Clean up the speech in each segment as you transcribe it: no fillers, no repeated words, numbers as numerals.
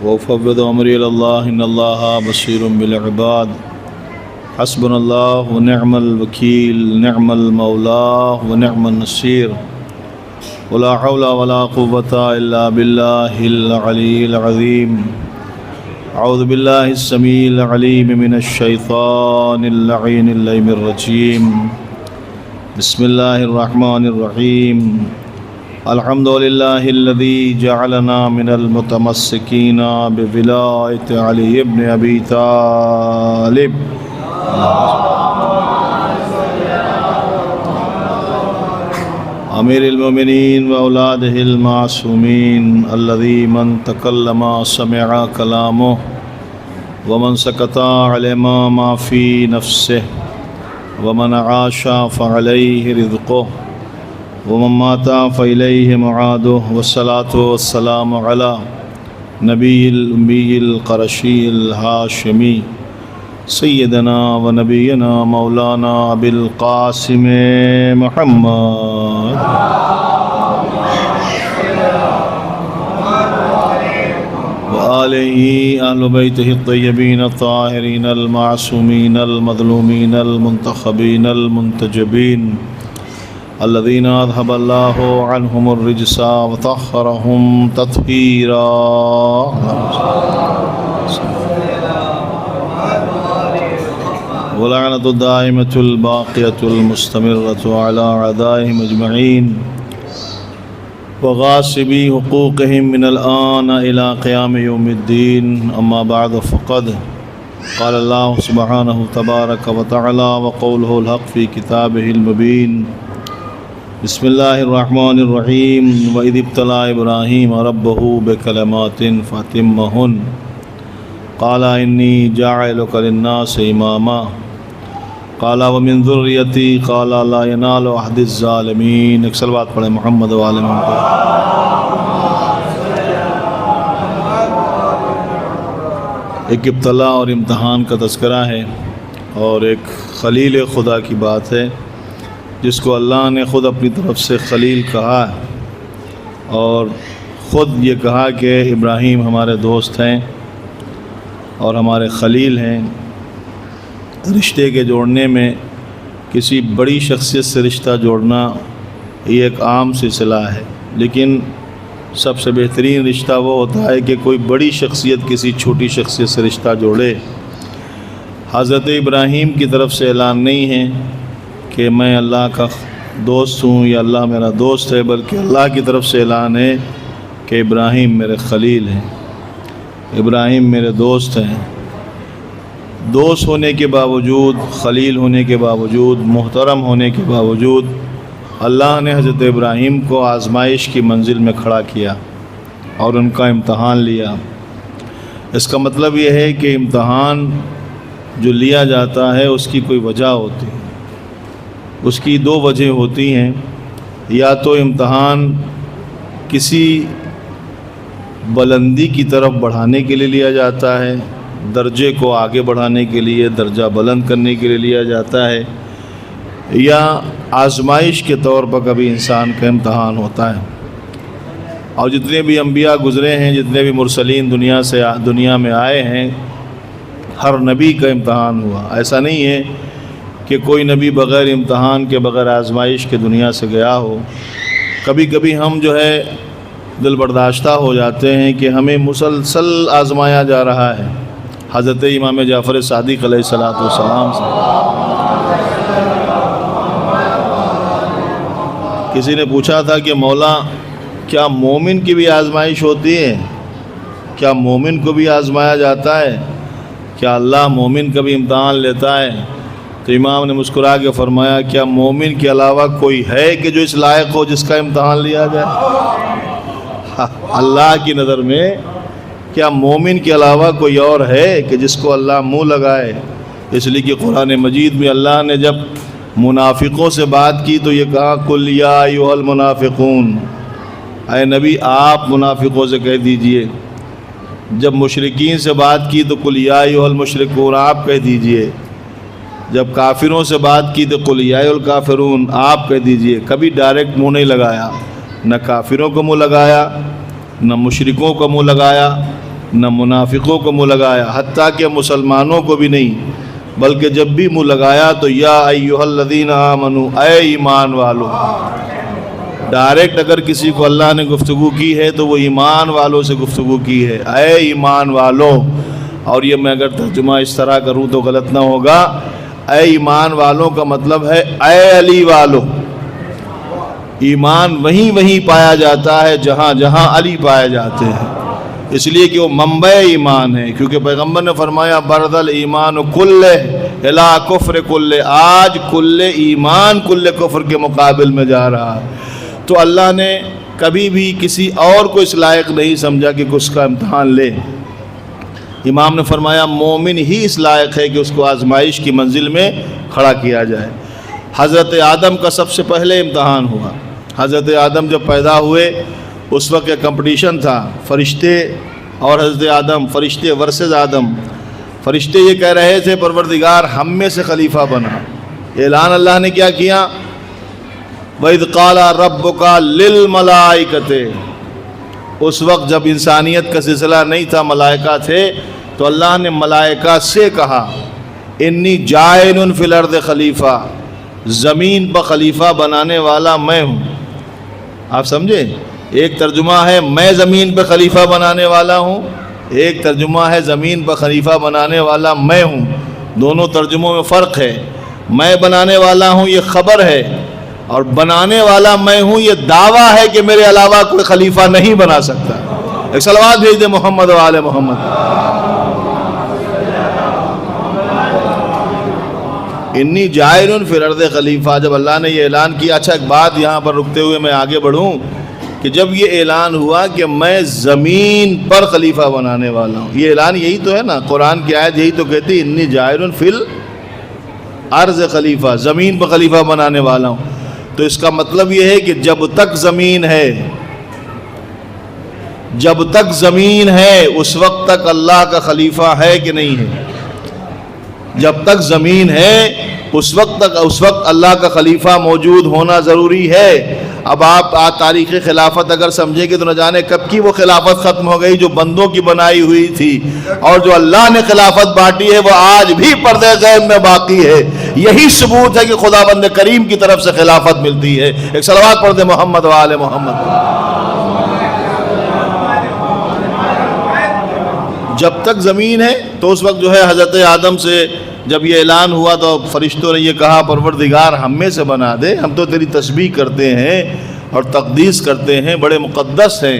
وأفوض أمري إلى الله إن الله بصير بالعباد حسبنا الله ونعم الوكيل نعم المولى ونعم النصير ولا حول ولا قوة إلا بالله العلي العظيم أعوذ بالله السميع العليم من الشيطان اللعين اللئيم الرجيم بسم الله الرحمن الرحيم الحمد لله الذي جعلنا من المتمسكين بولاية علي بن أبي طالب أمير المؤمنين وأولاده المعصومين الذي من تكلم سمع كلامه ومن سكت علم ما في نفسه ومن عاش فعليه رزقه ومن مات فإليه معاده والصلاة والسلام على نبي الأمي القرشي الهاشمي سيدنا ونبينا مولانا أبي القاسم محمد وآله أهل بيته الطيبين الطاهرين المعصومين المظلومين المنتخبين المنتجبين الذين أذهب الله عنهم الرجس وطهرهم تطهيرا ولعنة الدائمة الباقية المستمرة على أعدائهم أجمعين وغاصبي حقوقهم من الآن إلى قيام يوم الدين أما بعد فقد قال الله سبحانه تبارك وتعالى وقوله الحق في كتابه المبين بسم الله الرحمن الرحيم وإذ ابتلى إبراهيم ربه بكلمات فأتمهن قال إني جاعلك للناس إماما قال ومن ذريتي قال لا ينال عهد الظالمين. ایک صلوات پڑھیں محمد و آل محمد. ایک ابتلا اور امتحان کا تذکرہ ہے اور ایک خلیل خدا کی بات ہے جس کو اللہ نے خود اپنی طرف سے خلیل کہا اور خود یہ کہا کہ ابراہیم ہمارے دوست ہیں اور ہمارے خلیل ہیں. رشتے کے جوڑنے میں کسی بڑی شخصیت سے رشتہ جوڑنا یہ ایک عام سلسلہ ہے، لیکن سب سے بہترین رشتہ وہ ہوتا ہے کہ کوئی بڑی شخصیت کسی چھوٹی شخصیت سے رشتہ جوڑے. حضرت ابراہیم کی طرف سے اعلان نہیں ہے کہ میں اللہ کا دوست ہوں یا اللہ میرا دوست ہے، بلکہ اللہ کی طرف سے اعلان ہے کہ ابراہیم میرے خلیل ہیں، ابراہیم میرے دوست ہیں. دوست ہونے کے باوجود، خلیل ہونے کے باوجود، محترم ہونے کے باوجود اللہ نے حضرت ابراہیم کو آزمائش کی منزل میں کھڑا کیا اور ان کا امتحان لیا. اس کا مطلب یہ ہے کہ امتحان جو لیا جاتا ہے اس کی کوئی وجہ ہوتی ہے. اس کی دو وجہ ہوتی ہیں، یا تو امتحان کسی بلندی کی طرف بڑھانے کے لیے لیا جاتا ہے، درجے کو آگے بڑھانے کے لیے، درجہ بلند کرنے کے لیے لیا جاتا ہے، یا آزمائش کے طور پر کبھی انسان کا امتحان ہوتا ہے. اور جتنے بھی انبیاء گزرے ہیں، جتنے بھی مرسلین دنیا میں آئے ہیں، ہر نبی کا امتحان ہوا. ایسا نہیں ہے کہ کوئی نبی بغیر امتحان کے، بغیر آزمائش کے دنیا سے گیا ہو. کبھی کبھی ہم جو ہے دل برداشتہ ہو جاتے ہیں کہ ہمیں مسلسل آزمایا جا رہا ہے. حضرت امام جعفر صادق علیہ السلام سے کسی نے پوچھا تھا کہ مولا کیا مومن کی بھی آزمائش ہوتی ہے؟ کیا مومن کو بھی آزمایا جاتا ہے؟ کیا اللہ مومن کا بھی امتحان لیتا ہے؟ تو امام نے مسکرا کے فرمایا کیا مومن کے علاوہ کوئی ہے کہ جو اس لائق ہو جس کا امتحان لیا جائے؟ اللہ کی نظر میں کیا مومن کے علاوہ کوئی اور ہے کہ جس کو اللہ منہ لگائے؟ اس لیے کہ قرآن مجید میں اللہ نے جب منافقوں سے بات کی تو یہ کہا قل یا ایھا المنافقون، اے نبی آپ منافقوں سے کہہ دیجئے. جب مشرکین سے بات کی تو قل یا ایھا المشرکون آپ کہہ دیجئے. جب کافروں سے بات کی تو قل یا ایھا الکافرون آپ کہہ دیجئے. کبھی ڈائریکٹ منہ نہیں لگایا، نہ کافروں کو منہ لگایا، نہ مشرکوں کو منہ لگایا، نہ منافقوں کو منہ لگایا، حتیٰ کہ مسلمانوں کو بھی نہیں، بلکہ جب بھی منہ لگایا تو یا ایھا الذین آمنوا، اے ایمان والو۔ ڈائریکٹ اگر کسی کو اللہ نے گفتگو کی ہے تو وہ ایمان والوں سے گفتگو کی ہے، اے ایمان والو۔ اور یہ میں اگر ترجمہ اس طرح کروں تو غلط نہ ہوگا، اے ایمان والوں کا مطلب ہے اے علی والو۔ ایمان وہیں پایا جاتا ہے جہاں جہاں علی پائے جاتے ہیں، اس لیے کہ وہ منبع ایمان ہے، کیونکہ پیغمبر نے فرمایا برد الایمان کلہ الی کفر کلہ، آج کل ایمان کل کفر کے مقابل میں جا رہا ہے۔ تو اللہ نے کبھی بھی کسی اور کو اس لائق نہیں سمجھا کہ اس کا امتحان لے۔ امام نے فرمایا مومن ہی اس لائق ہے کہ اس کو آزمائش کی منزل میں کھڑا کیا جائے۔ حضرت آدم کا سب سے پہلے امتحان ہوا۔ حضرت آدم جب پیدا ہوئے اس وقت ایک کمپٹیشن تھا، فرشتے اور حضرت آدم، فرشتے ورسز آدم۔ فرشتے یہ کہہ رہے تھے پروردگار ہم میں سے خلیفہ بنا۔ اعلان اللہ نے کیا کیا؟ وَإِذْ قَالَ رَبُّكَ لِلْمَلَائِكَةِ، اس وقت جب انسانیت کا سلسلہ نہیں تھا، ملائکہ تھے، تو اللہ نے ملائکہ سے کہا انی جاعل فی الارض خلیفہ، زمین پر خلیفہ بنانے والا میں ہوں۔ آپ سمجھے؟ ایک ترجمہ ہے میں زمین پہ خلیفہ بنانے والا ہوں، ایک ترجمہ ہے زمین پر خلیفہ بنانے والا میں ہوں۔ دونوں ترجموں میں فرق ہے۔ میں بنانے والا ہوں یہ خبر ہے، اور بنانے والا میں ہوں یہ دعویٰ ہے کہ میرے علاوہ کوئی خلیفہ نہیں بنا سکتا۔ ایک صلوات بھیج دیں محمد و آل محمد۔ انی جاعل فی الارض خلیفہ، جب اللہ نے یہ اعلان کیا۔ اچھا ایک بات یہاں پر رکتے ہوئے میں آگے بڑھوں کہ جب یہ اعلان ہوا کہ میں زمین پر خلیفہ بنانے والا ہوں، یہ اعلان یہی تو ہے نا، قرآن کی آیت یہی تو کہتی انی جاعل فی الارض خلیفہ، زمین پر خلیفہ بنانے والا ہوں۔ تو اس کا مطلب یہ ہے کہ جب تک زمین ہے، جب تک زمین ہے اس وقت تک اللہ کا خلیفہ ہے کہ نہیں ہے؟ جب تک زمین ہے اس وقت اللہ کا خلیفہ موجود ہونا ضروری ہے۔ اب آپ تاریخ خلافت اگر سمجھیں گے تو نہ جانے کب کی وہ خلافت ختم ہو گئی جو بندوں کی بنائی ہوئی تھی، اور جو اللہ نے خلافت بانٹی ہے وہ آج بھی پردے غیب میں باقی ہے۔ یہی ثبوت ہے کہ خدا بند کریم کی طرف سے خلافت ملتی ہے۔ ایک صلوات پڑھ دیں محمد و آل محمد۔ جب تک زمین ہے تو اس وقت جو ہے حضرت آدم سے جب یہ اعلان ہوا تو فرشتوں نے یہ کہا پروردگار ہم میں سے بنا دے، ہم تو تیری تسبیح کرتے ہیں اور تقدیس کرتے ہیں، بڑے مقدس ہیں۔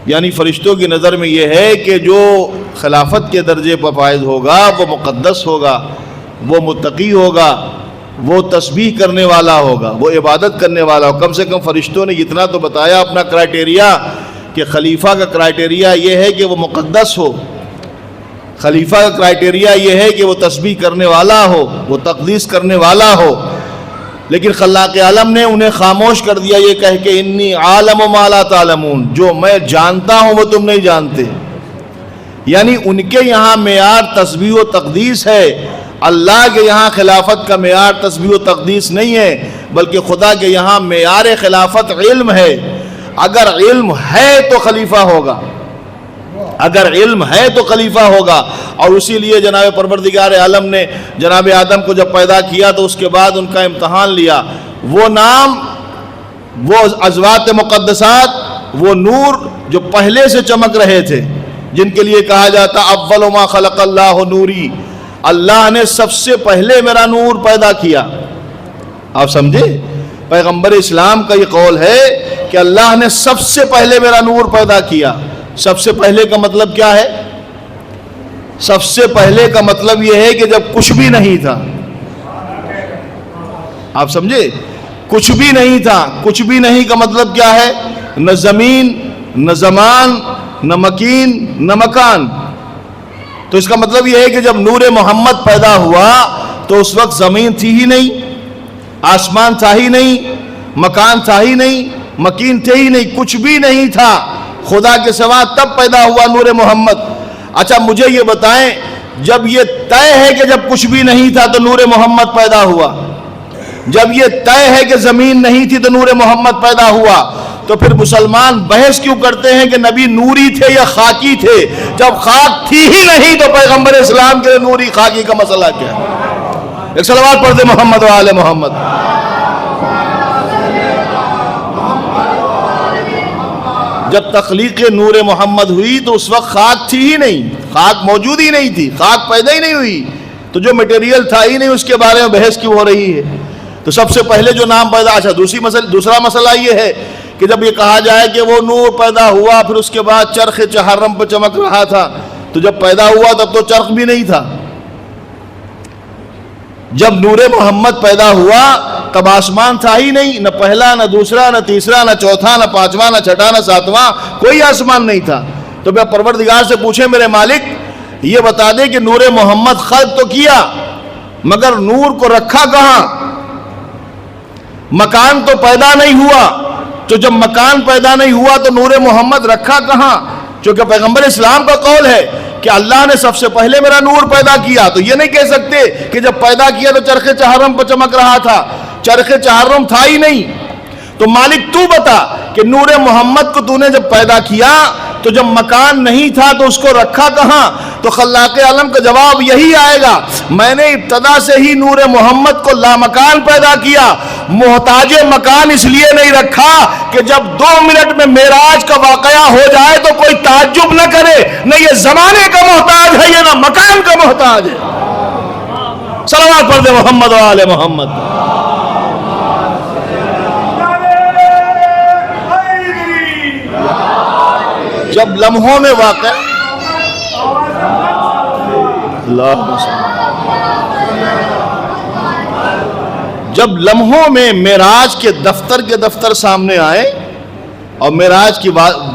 یعنی فرشتوں کی نظر میں یہ ہے کہ جو خلافت کے درجے پر فائز ہوگا وہ مقدس ہوگا، وہ متقی ہوگا، وہ تسبیح کرنے والا ہوگا، وہ عبادت کرنے والا ہوگا۔ کم سے کم فرشتوں نے اتنا تو بتایا اپنا کرائٹیریا کہ خلیفہ کا کرائٹیریا یہ ہے کہ وہ مقدس ہو، خلیفہ کا کرائٹیریا یہ ہے کہ وہ تسبیح کرنے والا ہو، وہ تقدیس کرنے والا ہو۔ لیکن خلاق عالم نے انہیں خاموش کر دیا یہ کہہ کے انی عالم ما لا تعلمون، جو میں جانتا ہوں وہ تم نہیں جانتے۔ یعنی ان کے یہاں معیار تسبیح و تقدیس ہے، اللہ کے یہاں خلافت کا معیار تسبیح و تقدیس نہیں ہے، بلکہ خدا کے یہاں معیار خلافت علم ہے۔ اگر علم ہے تو خلیفہ ہوگا، اگر علم ہے تو خلیفہ ہوگا۔ اور اسی لیے جناب پروردگار عالم نے جناب آدم کو جب پیدا کیا تو اس کے بعد ان کا امتحان لیا۔ وہ نام، وہ ازوات مقدسات، وہ نور جو پہلے سے چمک رہے تھے، جن کے لیے کہا جاتا اول ما خلق اللہ نوری، اللہ نے سب سے پہلے میرا نور پیدا کیا۔ آپ سمجھے؟ پیغمبر اسلام کا یہ قول ہے کہ اللہ نے سب سے پہلے میرا نور پیدا کیا۔ سب سے پہلے کا مطلب کیا ہے؟ سب سے پہلے کا مطلب یہ ہے کہ جب کچھ بھی نہیں تھا۔ آپ سمجھے؟ کچھ بھی نہیں تھا۔ کچھ بھی نہیں کا مطلب کیا ہے؟ نہ زمین، نہ زمان، نہ مکین، نہ مکان۔ تو اس کا مطلب یہ ہے کہ جب نور محمد پیدا ہوا تو اس وقت زمین تھی ہی نہیں، آسمان تھا ہی نہیں، مکان تھا ہی نہیں، مکین تھے ہی نہیں، کچھ بھی نہیں تھا خدا کے سوا، تب پیدا ہوا نور محمد۔ اچھا مجھے یہ بتائیں، جب یہ طے ہے کہ جب کچھ بھی نہیں تھا تو نور محمد پیدا ہوا، جب یہ طے ہے کہ زمین نہیں تھی تو نور محمد پیدا ہوا، تو پھر مسلمان بحث کیوں کرتے ہیں کہ نبی نوری تھے یا خاکی تھے؟ جب خاک تھی ہی نہیں تو پیغمبر اسلام کے نوری خاکی کا مسئلہ کیا ہے؟ ایک صلوات پڑھ دے محمد و آل محمد۔ جب تخلیق نور محمد ہوئی تو اس وقت خاک تھی ہی نہیں، خاک موجود ہی نہیں تھی، خاک پیدا ہی نہیں ہوئی، تو جو میٹیریل تھا ہی نہیں اس کے بارے میں بحث کیوں ہو رہی ہے؟ تو سب سے پہلے جو نام پیدا، اچھا دوسرا مسئلہ یہ ہے کہ جب یہ کہا جائے کہ وہ نور پیدا ہوا پھر اس کے بعد چرخ چہرم پہ چمک رہا تھا، تو جب پیدا ہوا تب تو چرخ بھی نہیں تھا۔ جب نور محمد پیدا ہوا تب آسمان تھا ہی نہیں، نہ پہلا نہ دوسرا نہ تیسرا نہ چوتھا نہ پانچواں نہ چھٹا نہ ساتواں، کوئی آسمان نہیں تھا۔ تو میں پروردگار سے پوچھے میرے مالک یہ بتا دے کہ نور محمد خلق تو کیا مگر نور کو رکھا کہاں؟ مکان تو پیدا نہیں ہوا، تو جب مکان پیدا نہیں ہوا تو نور محمد رکھا کہاں؟ چونکہ پیغمبر اسلام کا قول ہے کہ اللہ نے سب سے پہلے میرا نور پیدا کیا، تو یہ نہیں کہہ سکتے کہ جب پیدا کیا تو چرخ چہرم پہ چمک رہا تھا، چرخ چہرم تھا ہی نہیں۔ تو مالک تو بتا کہ نور محمد کو تو نے جب پیدا کیا تو جب مکان نہیں تھا تو اس کو رکھا کہاں؟ تو خلاق عالم کا جواب یہی آئے گا، میں نے ابتدا سے ہی نور محمد کو لامکان پیدا کیا، محتاج مکان اس لیے نہیں رکھا کہ جب 2 منٹ میں معراج کا واقعہ ہو جائے تو کوئی تعجب نہ کرے، نہ یہ زمانے کا محتاج ہے یہ نہ مکان کا محتاج ہے۔ صلوات پڑھ دے محمد و آل محمد۔ جب لمحوں میں واقع جب لمحوں میں معراج کے دفتر سامنے آئے اور معراج کی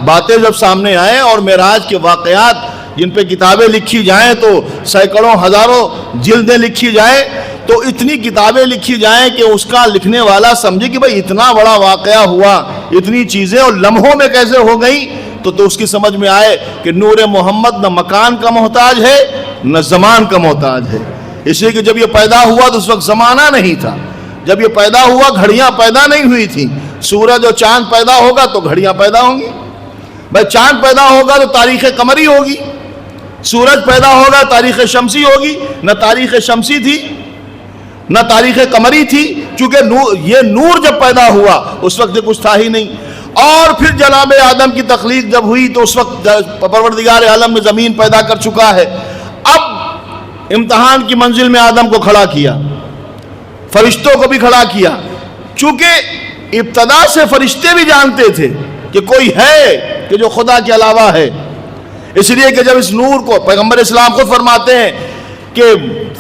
باتیں جب سامنے آئے اور معراج کے واقعات جن پہ کتابیں لکھی جائیں تو سینکڑوں ہزاروں جلدیں لکھی جائیں، تو اتنی کتابیں لکھی جائیں کہ اس کا لکھنے والا سمجھے کہ بھئی اتنا بڑا واقعہ ہوا، اتنی چیزیں اور لمحوں میں کیسے ہو گئیں، تو اس کی سمجھ میں آئے کہ نور محمد نہ مکان کا محتاج ہے نہ زمان کا محتاج ہے۔ اس لیے کہ جب یہ پیدا ہوا تو اس وقت زمانہ نہیں تھا، جب یہ پیدا ہوا گھڑیاں پیدا نہیں ہوئی تھیں۔ سورج اور چاند پیدا ہوگا تو گھڑیاں پیدا ہوں گی، بھائی چاند پیدا ہوگا تو تاریخ قمری ہوگی، سورج پیدا ہوگا تاریخ شمسی ہوگی، نہ تاریخ شمسی تھی نہ تاریخ قمری تھی، چونکہ یہ نور جب پیدا ہوا اس وقت کچھ تھا ہی نہیں۔ اور پھر جناب آدم کی تخلیق جب ہوئی تو اس وقت پروردگار عالم نے زمین پیدا کر چکا ہے۔ اب امتحان کی منزل میں آدم کو کھڑا کیا، فرشتوں کو بھی کھڑا کیا، چونکہ ابتدا سے فرشتے بھی جانتے تھے کہ کوئی ہے کہ جو خدا کے علاوہ ہے، اس لیے کہ جب اس نور کو پیغمبر اسلام خود فرماتے ہیں کہ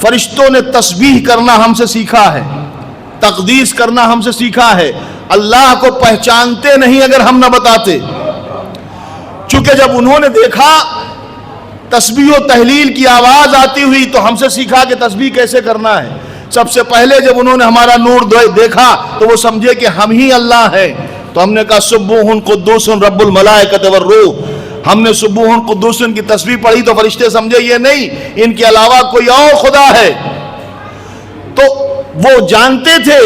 فرشتوں نے تسبیح کرنا ہم سے سیکھا ہے، تقدیس کرنا ہم سے سیکھا ہے، اللہ کو پہچانتے نہیں اگر ہم نہ بتاتے۔ چونکہ جب انہوں نے دیکھا تسبیح و تحلیل کی آواز آتی ہوئی تو ہم سے سیکھا کہ تسبیح کیسے کرنا ہے۔ سب سے پہلے جب انہوں نے ہمارا نور دیکھا تو وہ سمجھے کہ ہم ہی اللہ ہیں، تو ہم نے کہا سبوح قدوس رب الملائکۃ والروح۔ ہم نے سبوح قدوس کی تسبیح پڑھی تو فرشتے سمجھے یہ نہیں، ان کے علاوہ کوئی اور خدا ہے۔ تو وہ جانتے تھے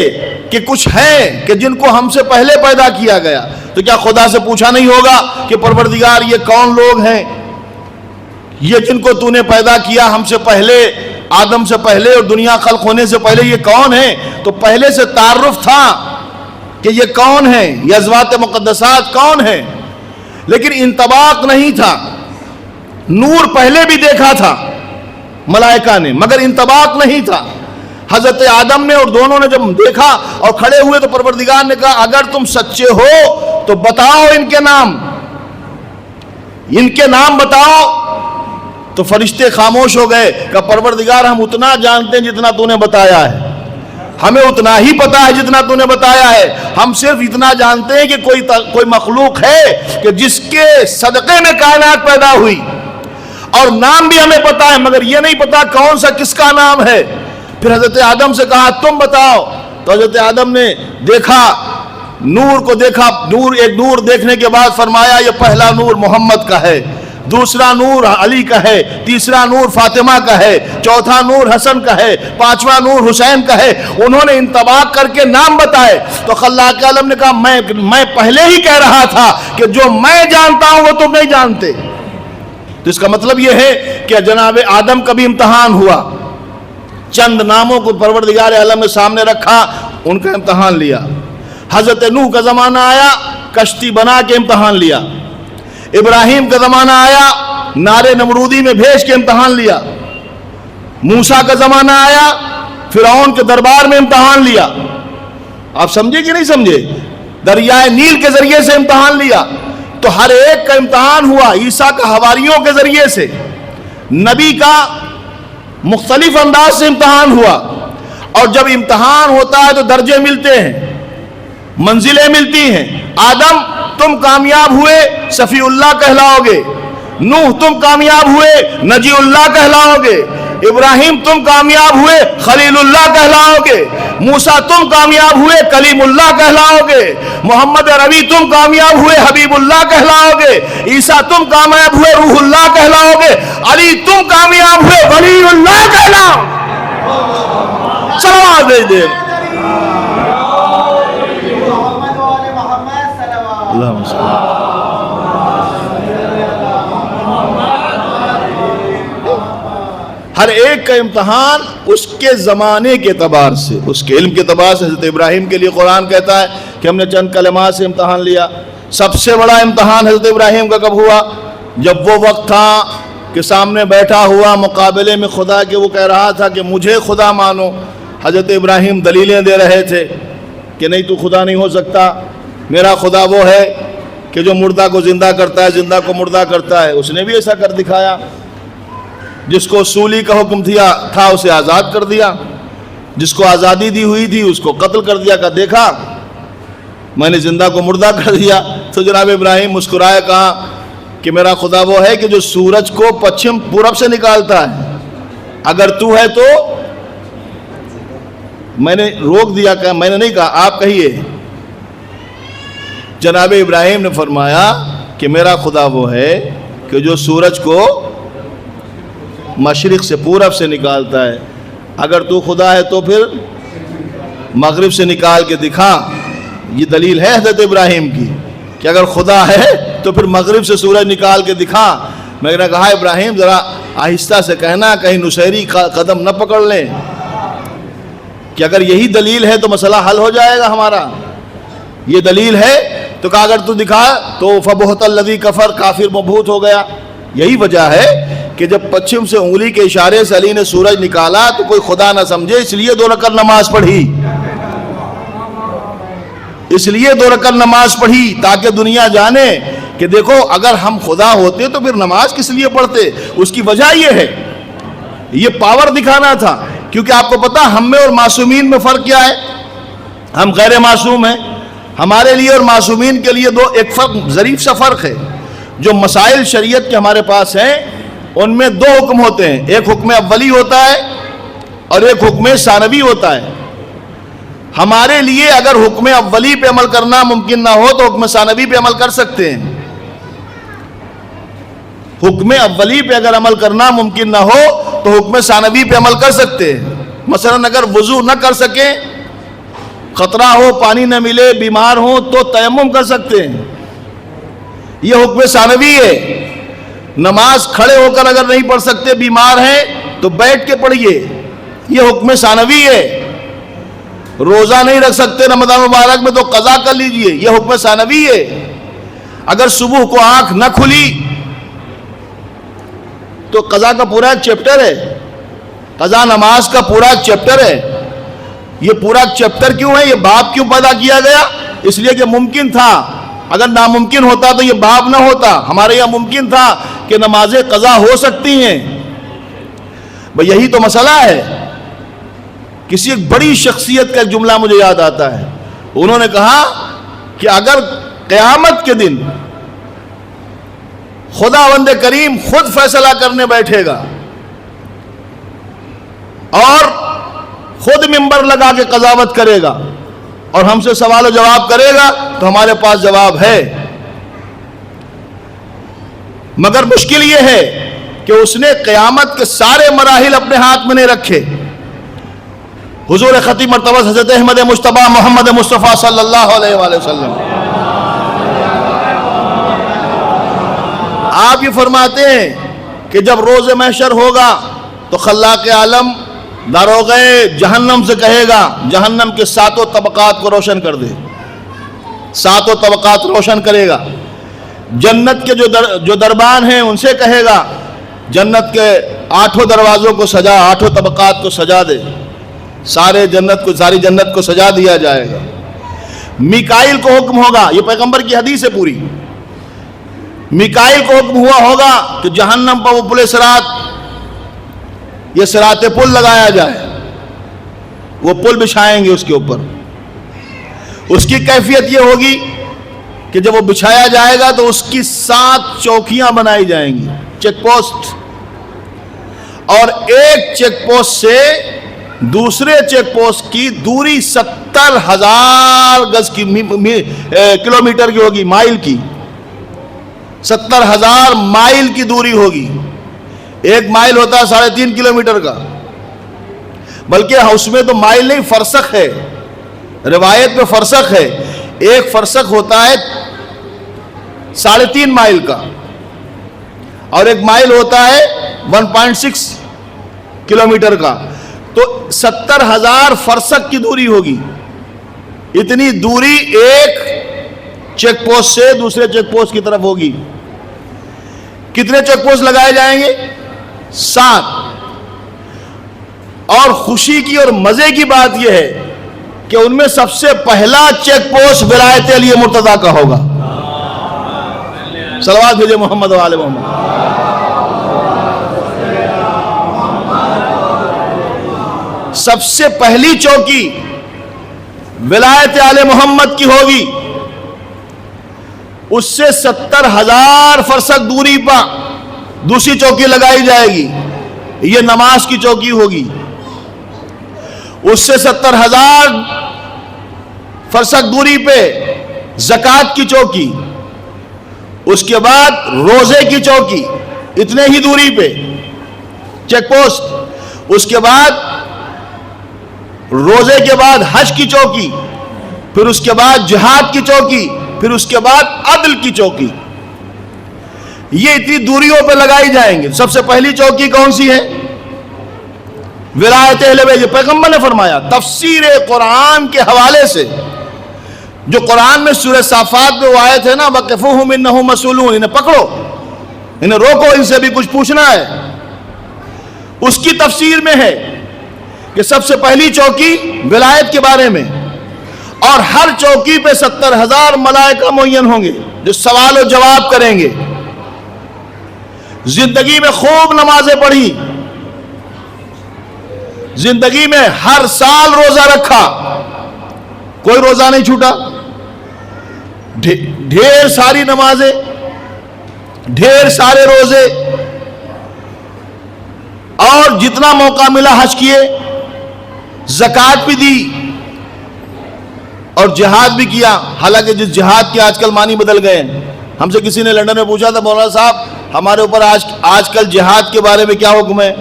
کہ کچھ ہے کہ جن کو ہم سے پہلے پیدا کیا گیا، تو کیا خدا سے پوچھا نہیں ہوگا کہ پروردگار یہ کون لوگ ہیں، یہ جن کو تو نے پیدا کیا ہم سے پہلے، آدم سے پہلے اور دنیا خلق ہونے سے پہلے، یہ کون ہیں؟ تو پہلے سے تعارف تھا کہ یہ کون ہیں، یہ ازواج مقدسات کون ہیں، لیکن انطباق نہیں تھا۔ نور پہلے بھی دیکھا تھا ملائکہ نے مگر انطباق نہیں تھا۔ حضرت آدم نے اور دونوں نے جب دیکھا اور کھڑے ہوئے تو پروردگار نے کہا اگر تم سچے ہو تو بتاؤ ان کے نام بتاؤ۔ تو فرشتے خاموش ہو گئے، کہا پروردگار ہم اتنا جانتے ہیں جتنا تو نے بتایا ہے، ہمیں اتنا ہی پتا ہے جتنا تو نے بتایا ہے، ہم صرف اتنا جانتے ہیں کہ کوئی مخلوق ہے کہ جس کے صدقے میں کائنات پیدا ہوئی، اور نام بھی ہمیں پتا ہے مگر یہ نہیں پتا کون سا کس کا نام ہے۔ پھر حضرت آدم سے کہا تم بتاؤ، تو حضرت آدم نے دیکھا، نور کو دیکھا، ایک نور دیکھنے کے بعد فرمایا یہ پہلا نور محمد کا ہے، دوسرا نور علی کا ہے، تیسرا نور فاطمہ کا ہے، چوتھا نور حسن کا ہے، پانچواں نور حسین کا ہے۔ انہوں نے انطباق کر کے نام بتائے تو خلاق عالم نے کہا میں پہلے ہی کہہ رہا تھا کہ جو میں جانتا ہوں وہ تم نہیں جانتے۔ تو اس کا مطلب یہ ہے کہ جناب آدم کا بھی امتحان ہوا، چند ناموں کو پروردگار عالم نے سامنے رکھا، ان کا امتحان لیا۔ حضرت نوح کا زمانہ آیا، کشتی بنا کے امتحان لیا۔ ابراہیم کا زمانہ آیا، نارے نمرودی میں بھیج کے امتحان لیا۔ موسیٰ کا زمانہ آیا، فرعون کے دربار میں امتحان لیا۔ آپ سمجھے کہ نہیں سمجھے؟ دریائے نیل کے ذریعے سے امتحان لیا۔ تو ہر ایک کا امتحان ہوا۔ عیسیٰ کا حواریوں کے ذریعے سے، نبی کا مختلف انداز سے امتحان ہوا۔ اور جب امتحان ہوتا ہے تو درجے ملتے ہیں، منزلیں ملتی ہیں۔ آدم تم کامیاب ہوئے صفی اللہ کہلاؤ گے، نوح تم کامیاب ہوئے نجی اللہ کہلاؤ گے، ابراہیم تم کامیاب ہوئے خلیل اللہ کہلاؤ گے، موسیٰ تم کامیاب ہوئے کلیم اللہ کہلاؤ گے، محمد عربی تم کامیاب ہوئے حبیب اللہ کہلاؤ گے، عیسیٰ تم کامیاب ہوئے روح اللہ کہلاؤ گے، علی تم کامیاب ہوئے ولی اللہ کہلاؤ۔ صلوات بھیج دے اللہم صلی اللہ۔ ہر ایک کا امتحان اس کے زمانے کے اعتبار سے، اس کے علم کے اعتبار سے۔ حضرت ابراہیم کے لیے قرآن کہتا ہے کہ ہم نے چند کلمات سے امتحان لیا۔ سب سے بڑا امتحان حضرت ابراہیم کا کب ہوا؟ جب وہ وقت تھا کہ سامنے بیٹھا ہوا مقابلے میں خدا کے، وہ کہہ رہا تھا کہ مجھے خدا مانو۔ حضرت ابراہیم دلیلیں دے رہے تھے کہ نہیں تو خدا نہیں ہو سکتا، میرا خدا وہ ہے کہ جو مردہ کو زندہ کرتا ہے، زندہ کو مردہ کرتا ہے۔ اس نے بھی ایسا کر دکھایا۔ جس کو سولی کا حکم تھا اسے آزاد کر دیا، جس کو آزادی دی ہوئی تھی اس کو قتل کر دیا۔ کہ دیکھا میں نے زندہ کو مردہ کر دیا۔ تو جناب ابراہیم مسکرائے، کہا کہ میرا خدا وہ ہے کہ جو سورج کو پچھم پورب سے نکالتا ہے، اگر تو ہے تو میں نے روک دیا، کہ میں نے نہیں کہا، آپ کہیے۔ جناب ابراہیم نے فرمایا کہ میرا خدا وہ ہے کہ جو سورج کو مشرق سے پورب سے نکالتا ہے، اگر تو خدا ہے تو پھر مغرب سے نکال کے دکھا۔ یہ دلیل ہے حضرت ابراہیم کی کہ اگر خدا ہے تو پھر مغرب سے سورج نکال کے دکھا۔ میں نے کہا ابراہیم ذرا آہستہ سے کہنا، کہیں نشیری قدم نہ پکڑ لیں، کہ اگر یہی دلیل ہے تو مسئلہ حل ہو جائے گا ہمارا۔ یہ دلیل ہے تو کہا اگر تو دکھا تو فبہت الذی کفر، کافر مبہوت ہو گیا۔ یہی وجہ ہے کہ جب پچھم سے انگلی کے اشارے سے علی نے سورج نکالا تو کوئی خدا نہ سمجھے، اس لیے 2 رکعت نماز پڑھی، اس لیے 2 رکعت نماز پڑھی تاکہ دنیا جانے کہ دیکھو اگر ہم خدا ہوتے تو پھر نماز کس لیے پڑھتے۔ اس کی وجہ یہ ہے، یہ پاور دکھانا تھا، کیونکہ آپ کو پتا ہم میں اور معصومین میں فرق کیا ہے۔ ہم غیر معصوم ہیں، ہمارے لیے اور معصومین کے لیے ایک فرق، ظریف سا فرق ہے۔ جو مسائل شریعت کے ہمارے پاس ہیں ان میں 2 حکم ہوتے ہیں، ایک حکم اولی ہوتا ہے اور ایک حکم ثانوی ہوتا ہے۔ ہمارے لیے اگر حکم اولی پہ عمل کرنا ممکن نہ ہو تو حکم ثانوی پہ عمل کر سکتے ہیں۔ حکم اولی پہ اگر عمل کرنا ممکن نہ ہو تو حکم ثانوی پہ عمل کر سکتے ہیں۔ مثلا اگر وضو نہ کر سکیں، خطرہ ہو، پانی نہ ملے، بیمار ہو تو تیمم کر سکتے ہیں، یہ حکم ثانوی ہے۔ نماز کھڑے ہو کر اگر نہیں پڑھ سکتے، بیمار ہیں تو بیٹھ کے پڑھیے، یہ حکم ثانوی ہے۔ روزہ نہیں رکھ سکتے رمضان مبارک میں تو قضا کر لیجئے، یہ حکم ثانوی ہے۔ اگر صبح کو آنکھ نہ کھلی تو قضا کا پورا ایک چیپٹر ہے، قضا نماز کا پورا ایک چیپٹر ہے۔ یہ پورا چیپٹر کیوں ہے، یہ باب کیوں پیدا کیا گیا؟ اس لیے کہ ممکن تھا، اگر ناممکن ہوتا تو یہ باب نہ ہوتا۔ ہمارے یہاں ممکن تھا کہ نمازیں قضا ہو سکتی ہیں، بھئی یہی تو مسئلہ ہے۔ کسی ایک بڑی شخصیت کا ایک جملہ مجھے یاد آتا ہے، انہوں نے کہا کہ اگر قیامت کے دن خداوند کریم خود فیصلہ کرنے بیٹھے گا اور خود منبر لگا کے قضاوت کرے گا اور ہم سے سوال و جواب کرے گا تو ہمارے پاس جواب ہے مگر مشکل یہ ہے کہ اس نے قیامت کے سارے مراحل اپنے ہاتھ میں نہیں رکھے. حضور خطیب مرتبہ حضرت احمد مجتبی محمد مصطفیٰ صلی اللہ علیہ وآلہ وسلم آپ یہ فرماتے ہیں کہ جب روز محشر ہوگا تو خلاق عالم داروغہ جہنم سے کہے گا جہنم کے 7 طبقات کو روشن کر دے. 7 طبقات روشن کرے گا. جنت کے جو دربان ہیں ان سے کہے گا جنت کے 8 دروازوں کو سجا، 8 طبقات کو سجا دے. ساری جنت کو سجا دیا جائے گا. میکائیل کو حکم ہوگا، یہ پیغمبر کی حدیث ہے پوری، میکائیل کو حکم ہوا ہوگا کہ جہنم پر وہ پل صراط، یہ صراط پل لگایا جائے. وہ پل بچھائیں گے اس کے اوپر. اس کی کیفیت یہ ہوگی کہ جب وہ بچھایا جائے گا تو اس کی 7 چوکیاں بنائی جائیں گی، چیک پوسٹ. اور ایک چیک پوسٹ سے دوسرے چیک پوسٹ کی دوری 70,000 گز کی کلومیٹر کی ہوگی، مائل کی. 70,000 مائل کی دوری ہوگی. 1 مائل ہوتا ہے 3.5 کلومیٹر کا، بلکہ اس میں تو مائل نہیں فرسخ ہے، روایت میں فرسخ ہے. 1 فرسخ ہوتا ہے 3.5 مائل کا، اور 1 مائل ہوتا ہے 1.6 کلومیٹر کا. تو 70,000 فرسخ کی دوری ہوگی. اتنی دوری ایک چیک پوسٹ سے دوسرے چیک پوسٹ کی طرف ہوگی. کتنے چیک پوسٹ لگائے جائیں گے؟ 7. اور خوشی کی اور مزے کی بات یہ ہے کہ ان میں سب سے پہلا چیک پوسٹ ولایت علی مرتضیٰ کا ہوگا. صلوات بھیجے محمد و آل محمد. سب سے پہلی چوکی ولایت آل محمد کی ہوگی. اس سے 70,000 فرسخ دوری پر دوسری چوکی لگائی جائے گی. یہ نماز کی چوکی ہوگی. اس سے 70,000 فرسخ دوری پہ زکوٰۃ کی چوکی. اس کے بعد روزے کی چوکی اتنے ہی دوری پہ چیک پوسٹ. اس کے بعد روزے کے بعد حج کی چوکی، پھر اس کے بعد جہاد کی چوکی، پھر اس کے بعد عدل کی چوکی. یہ اتنی دوریوں پہ لگائی جائیں گے. سب سے پہلی چوکی کون سی ہے؟ ولایت اہل بیت. یہ پیغمبر نے فرمایا تفسیر قرآن کے حوالے سے. جو قرآن میں سورہ صافات میں وہ آیت ہے نا وَقِفُوهُمْ إِنَّهُمْ مَسْئُولُونَ، انہیں پکڑو، انہیں روکو، ان سے بھی کچھ پوچھنا ہے. اس کی تفسیر میں ہے کہ سب سے پہلی چوکی ولایت کے بارے میں، اور ہر چوکی پہ 70,000 ملائکہ معین ہوں گے جو سوال و جواب کریں گے. زندگی میں خوب نمازیں پڑھی، زندگی میں ہر سال روزہ رکھا، کوئی روزہ نہیں چھوٹا، ڈھیر ساری نمازیں، ڈھیر سارے روزے، اور جتنا موقع ملا حج کیے، زکوٰۃ بھی دی اور جہاد بھی کیا. حالانکہ جس جہاد کے آج کل معنی بدل گئے ہیں. ہم سے کسی نے لندن میں پوچھا تھا مولانا صاحب ہمارے اوپر آج کل جہاد کے بارے میں کیا حکم ہے؟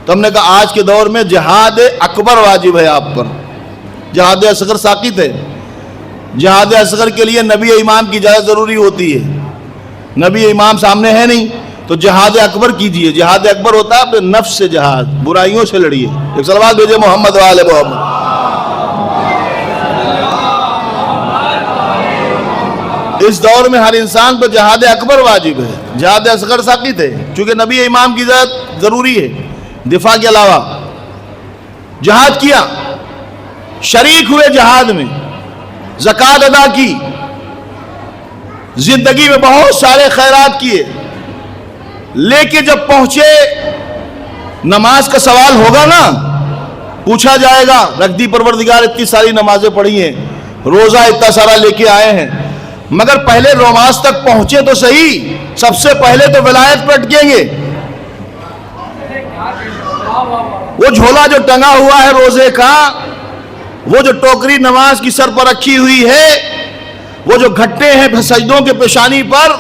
تو ہم نے کہا آج کے دور میں جہاد اکبر واجب ہے آپ پر. جہاد اصغر ساقط ہے. جہاد اصغر کے لیے نبی امام کی اجازت ضروری ہوتی ہے. نبی امام سامنے ہے نہیں تو جہاد اکبر کیجئے. جہاد اکبر ہوتا ہے اپنے نفس سے جہاد، برائیوں سے لڑیے. ایک صلوات بھیجے محمد و آل محمد. اس دور میں ہر انسان پر جہاد اکبر واجب ہے. جہاد اصغر ساقط ہے چونکہ نبی امام کی اجازت ضروری ہے دفاع کے علاوہ. جہاد کیا، شریک ہوئے جہاد میں، زکوٰۃ ادا کی، زندگی میں بہت سارے خیرات کیے. لیکن جب پہنچے نماز کا سوال ہوگا نا، پوچھا جائے گا رکھ دی پروردگار اتنی ساری نمازیں پڑھی ہیں، روزہ اتنا سارا لے کے آئے ہیں، مگر پہلے نماز تک پہنچے تو صحیح. سب سے پہلے تو ولایت پر اٹکیں گے. وہ جھولا جو ٹنگا ہوا ہے روزے کا، وہ جو ٹوکری نماز کی سر پر رکھی ہوئی ہے، وہ جو گھٹے ہیں سجدوں کے پیشانی پر،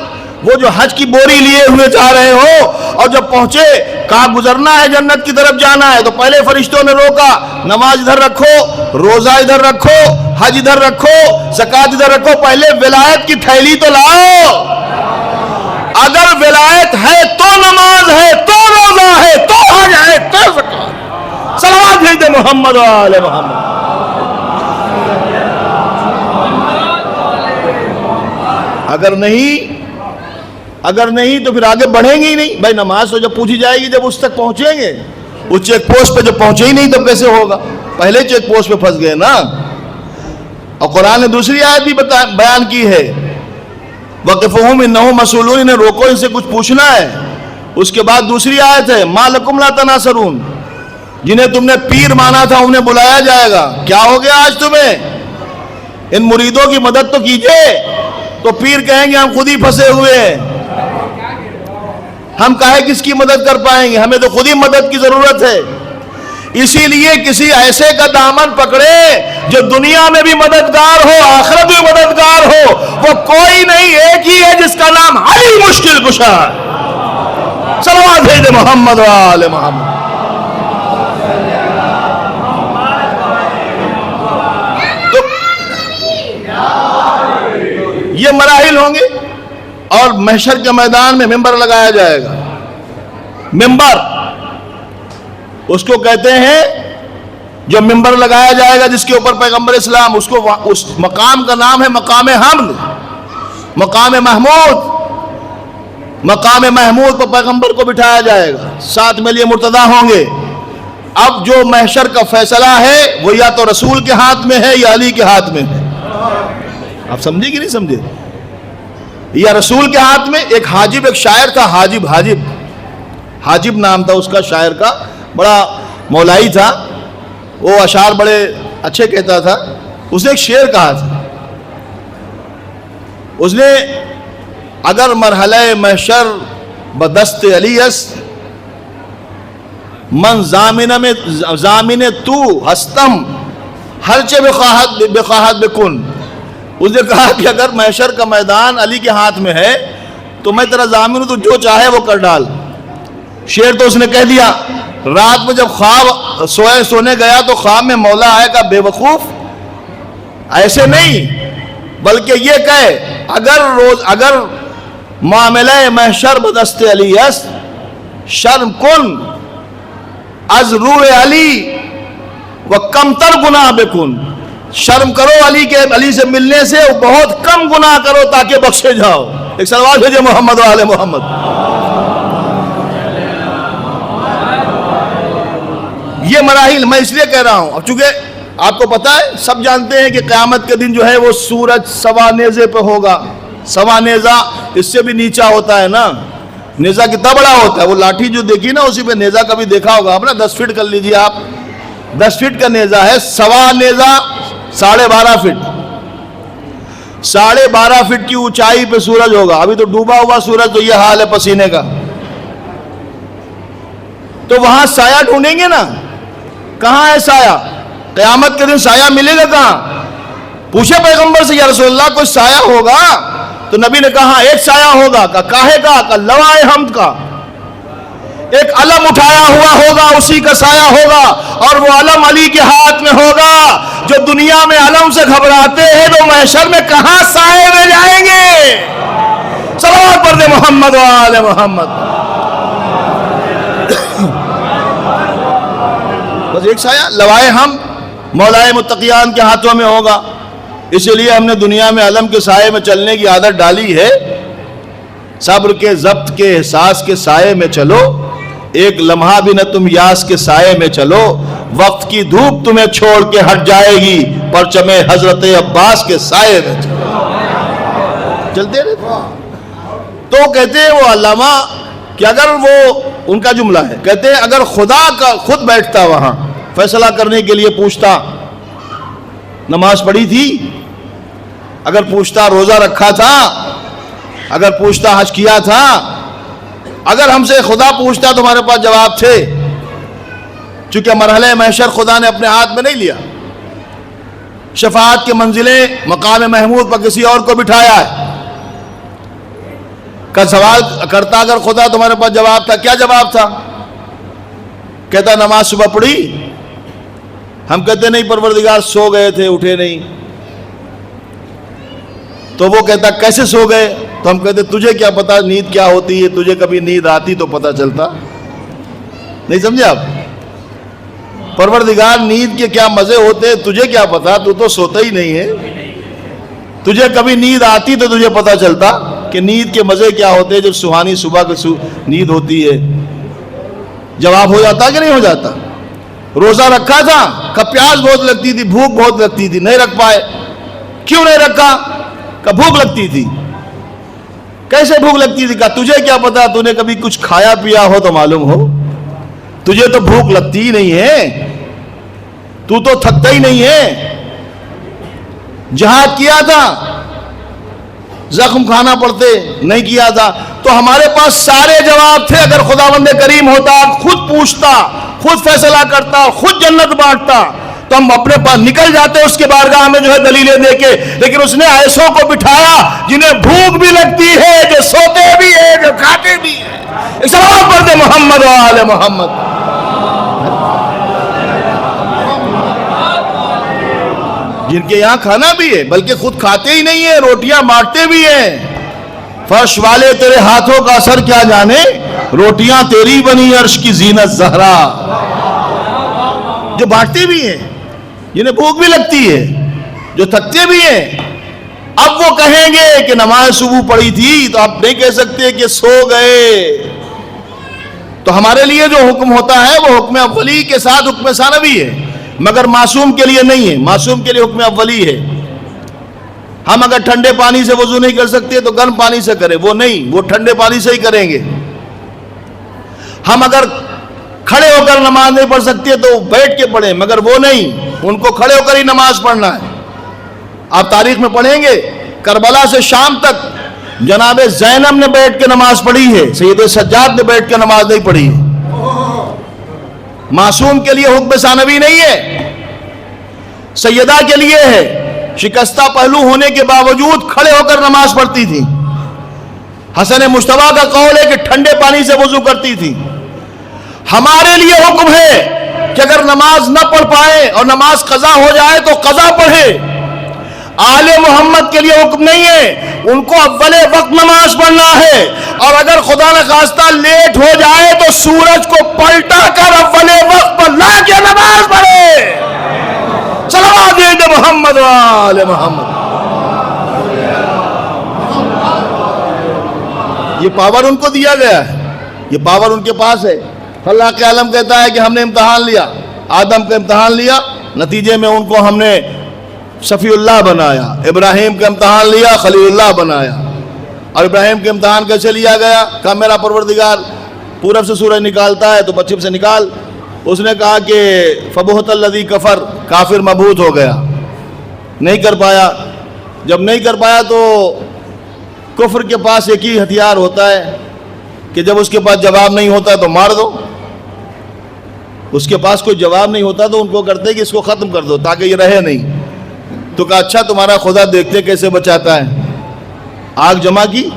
وہ جو حج کی بوری لیے ہوئے جا رہے ہو اور جب پہنچے کہا گزرنا ہے جنت کی طرف جانا ہے، تو پہلے فرشتوں نے روکا، نماز ادھر رکھو، روزہ ادھر رکھو، حج ادھر رکھو، زکوٰۃ ادھر رکھو، پہلے ولایت کی تھیلی تو لاؤ۔ اگر ولایت ہے تو نماز ہے، تو روزہ ہے، تو حج ہے، تو زکوٰۃ۔ صلوات بھیج محمد و آل محمد۔ اگر نہیں تو پھر آگے بڑھیں گے ہی نہیں۔ بھائی نماز تو جب پوچھی جائے گی جب اس تک پہنچیں گے، اس چیک پوسٹ پہ جب پہنچے ہی نہیں تو کیسے ہوگا؟ پہلے چیک پوسٹ پہ پھنس گئے نا۔ اور قرآن نے دوسری آیت بھی بیان کی ہے، وَقِفُوهُمْ إِنَّهُمْ مَسْئُولُونَ، انہیں روکو، ان سے کچھ پوچھنا ہے۔ اس کے بعد دوسری آیت ہے مَا لَكُمْ لَا تَنَاصَرُونَ، جنہیں تم نے پیر مانا تھا انہیں بلایا جائے گا۔ کیا ہو گیا آج تمہیں؟ ان مریدوں کی مدد تو کیجئے۔ تو پیر کہیں گے ہم خود ہی پھنسے ہوئے ہیں، ہم کہے کس کی مدد کر پائیں گے، ہمیں تو خود ہی مدد کی ضرورت ہے۔ اسی لیے کسی ایسے کا دامن پکڑے جو دنیا میں بھی مددگار ہو، آخرت میں مددگار ہو۔ وہ کوئی نہیں، ایک ہی ہے جس کا نام علی مشکل کشا ہے۔ صلوات بھیج محمد و آل محمد۔ تو یہ مراحل ہوں گے، اور محشر کے میدان میں ممبر لگایا جائے گا۔ ممبر اس کو کہتے ہیں، جو ممبر لگایا جائے گا جس کے اوپر پیغمبر اسلام، اس مقام کا نام ہے مقام حمد، مقام محمود۔ مقام محمود پر پیغمبر کو بٹھایا جائے گا، ساتھ میں لیے مرتضیٰ ہوں گے۔ اب جو محشر کا فیصلہ ہے وہ یا تو رسول کے ہاتھ میں ہے یا علی کے ہاتھ میں ہے۔ آپ سمجھے کہ نہیں سمجھے؟ یا رسول کے ہاتھ میں۔ ایک حاجب، ایک شاعر تھا، حاجب نام تھا اس کا، شاعر کا، بڑا مولائی تھا، وہ اشعار بڑے اچھے کہتا تھا۔ اس نے ایک شعر کہا تھا، اس نے اگر مرحلہ محشر بدست علی است، من زامن تو ہستم ہرچے بخواہت بکن۔ اس نے کہا کہ اگر محشر کا میدان علی کے ہاتھ میں ہے تو میں تیرا ضامن ہوں، تو جو چاہے وہ کر ڈال۔ شعر تو اس نے کہہ دیا۔ رات میں جب خواب سونے گیا تو خواب میں مولا آئے گا بے وقوف، ایسے نہیں بلکہ یہ کہے اگر معاملہ محشر بدست علی است، شرم کن از روح علی و کم تر گناہ بکن۔ شرم کرو علی سے ملنے سے، بہت کم گناہ کرو تاکہ بخشے جاؤ۔ ایک صلوات بھیجے محمد و آل محمد۔ یہ مراحل میں اس لیے کہہ رہا ہوں، اب چونکہ آپ کو پتا ہے، سب جانتے ہیں کہ قیامت کے دن جو ہے وہ سورج سوا نیزے پہ ہوگا۔ سوا نیزہ اس سے بھی نیچا ہوتا ہے نا، نیزہ کتنا بڑا ہوتا ہے، وہ لاٹھی جو دیکھی نا اسی پہ نیزہ کبھی دیکھا ہوگا آپ نے، 10 فٹ کر لیجئے آپ، 10 فٹ کا نیزہ ہے، سوا نیزہ 12.5 فٹ، 12.5 فٹ کی اونچائی پہ سورج ہوگا۔ ابھی تو ڈوبا ہوا سورج، تو یہ حال ہے پسینے کا۔ تو وہاں سایہ ڈھونڈیں گے نا، کہاں ہے سایہ؟ قیامت کے دن سایہ ملے گا کہاں؟ پوچھے پیغمبر سے، یا رسول اللہ کوئی سایہ ہوگا؟ تو نبی نے کہا ایک سایہ ہوگا، کاہے کا؟ لوائے حمد کا۔ ایک علم اٹھایا ہوا ہوگا، اسی کا سایہ ہوگا، اور وہ علم علی کے ہاتھ میں ہوگا۔ جو دنیا میں علم سے گھبراتے ہیں تو محشر میں کہاں سائے میں جائیں گے؟ صلوات پڑھ دے محمد و آل محمد۔ بس ایک سایہ لوائے ہم مولائے متقیان کے ہاتھوں میں ہوگا۔ اسی لیے ہم نے دنیا میں علم کے سائے میں چلنے کی عادت ڈالی ہے۔ صبر کے ضبط کے احساس کے سائے میں چلو، ایک لمحہ بھی نہ تم یاس کے سائے میں چلو، وقت کی دھوپ تمہیں چھوڑ کے ہٹ جائے گی، پرچم حضرت عباس کے سائے میں چلو۔ چلتے رہتے تو کہتے ہیں وہ علامہ کہ اگر وہ ان کا جملہ ہے، کہتے ہیں اگر خدا کا خود بیٹھتا وہاں فیصلہ کرنے کے لیے، پوچھتا نماز پڑھی تھی، اگر پوچھتا روزہ رکھا تھا، اگر پوچھتا حج کیا تھا، اگر ہم سے خدا پوچھتا تو ہمارے پاس جواب تھے۔ چونکہ مرحلہ محشر خدا نے اپنے ہاتھ میں نہیں لیا، شفاعت کے منزلیں مقام محمود پر کسی اور کو بٹھایا ہے۔ کا سوال کرتا اگر خدا تمہارے پاس جواب تھا، کیا جواب تھا؟ کہتا نماز صبح پڑھی؟ ہم کہتے نہیں پروردگار سو گئے تھے اٹھے نہیں. تو وہ کہتا کیسے سو گئے؟ تو ہم کہتے تجھے کیا پتا نیند کیا ہوتی ہے، تجھے کبھی نیند آتی تو پتا چلتا. نہیں سمجھے آپ؟ پروردگار نیند کے کیا مزے ہوتے تجھے کیا پتا، تو سوتا ہی نہیں ہے. تجھے کبھی نیند آتی تو تجھے پتا چلتا کہ نیند کے مزے کیا ہوتے ہیں. جب سہانی صبح کی نیند ہوتی ہے جواب ہو جاتا کہ نہیں ہو جاتا؟ روزہ رکھا تھا کہ پیاس بہت لگتی تھی، بھوک بہت لگتی تھی، نہیں رکھ پائے. کیوں نہیں رکھا؟ کہ بھوک لگتی تھی. کیسے بھوک لگتی تھی؟ کہ تجھے کیا پتا، تو نے کبھی کچھ کھایا پیا ہو تو معلوم ہو. تجھے تو بھوک لگتی ہی نہیں ہے، تو تھکتا ہی نہیں ہے. جہاد کیا تھا، زخم کھانا پڑتے نہیں کیا تھا. تو ہمارے پاس سارے جواب تھے. اگر خداوند کریم ہوتا، خود پوچھتا، خود فیصلہ کرتا، خود جنت بانٹتا تو ہم اپنے پاس نکل جاتے اس کے بارگاہ میں جو ہے دلیلیں دے کے. لیکن اس نے ایسوں کو بٹھایا جنہیں بھوک بھی لگتی ہے، جو سوتے بھی ہیں، جو کھاتے بھی ہیں. سلام پڑھ دے محمد و آل محمد. جن کے یہاں کھانا بھی ہے بلکہ خود کھاتے ہی نہیں ہیں، روٹیاں بانٹتے بھی ہیں. فرش والے تیرے ہاتھوں کا اثر کیا جانے، روٹیاں تیری بنی عرش کی زینت زہرا. جو بانٹتے بھی ہیں، جنہیں بھوک بھی لگتی ہے، جو تھکتے بھی ہیں. اب وہ کہیں گے کہ نماز صبح پڑھی تھی، تو آپ نہیں کہہ سکتے کہ سو گئے. تو ہمارے لیے جو حکم ہوتا ہے وہ حکم اولی کے ساتھ حکم ثانوی ہے، مگر معصوم کے لیے نہیں ہے. معصوم کے لیے حکم اولی ہے. ہم اگر ٹھنڈے پانی سے وضو نہیں کر سکتے تو گرم پانی سے کریں، وہ نہیں، وہ ٹھنڈے پانی سے ہی کریں گے. ہم اگر کھڑے ہو کر نماز نہیں پڑھ سکتے تو بیٹھ کے پڑھیں، مگر وہ نہیں، ان کو کھڑے ہو کر ہی نماز پڑھنا ہے. آپ تاریخ میں پڑھیں گے کربلا سے شام تک جناب زینب نے بیٹھ کے نماز پڑھی ہے، سید سجاد نے بیٹھ کے نماز نہیں پڑھی ہے. معصوم کے لیے حکم ثانوی نہیں ہے، سیدہ کے لیے ہے. شکستہ پہلو ہونے کے باوجود کھڑے ہو کر نماز پڑھتی تھی. حسن مجتبیٰ کا قول ہے کہ ٹھنڈے پانی سے وضو کرتی تھی. ہمارے لیے حکم ہے کہ اگر نماز نہ پڑھ پائے اور نماز قضا ہو جائے تو قضا پڑھے. آل محمد کے لیے حکم نہیں ہے، ان کو اول وقت نماز پڑھنا ہے. اور اگر خدا نہ خواستہ لیٹ ہو جائے تو سورج کو پلٹا کر اول وقت پر لا کے نماز پڑھے. صلوات دے محمد و آل محمد. یہ پاور ان کو دیا گیا ہے، یہ پاور ان کے پاس ہے. اللہ کے عالم کہتا ہے کہ ہم نے امتحان لیا، آدم کا امتحان لیا، نتیجے میں ان کو ہم نے صفی اللہ بنایا. ابراہیم کا امتحان لیا، خلیل اللہ بنایا. اور ابراہیم کے امتحان کیسے لیا گیا؟ کہا میرا پروردگار پورب سے سورج نکالتا ہے تو پچھم سے نکال. اس نے کہا کہ فبہت الذی کفر، کافر مبہوت ہو گیا، نہیں کر پایا. جب نہیں کر پایا تو کفر کے پاس ایک ہی ہتھیار ہوتا ہے کہ جب اس کے پاس جواب نہیں ہوتا تو مار دو. اس کے پاس کوئی جواب نہیں ہوتا تو ان کو کرتے کہ اس کو ختم کر دو تاکہ یہ رہے نہیں. تو کہا اچھا تمہارا خدا دیکھتے کیسے بچاتا ہے. آگ جمع کی،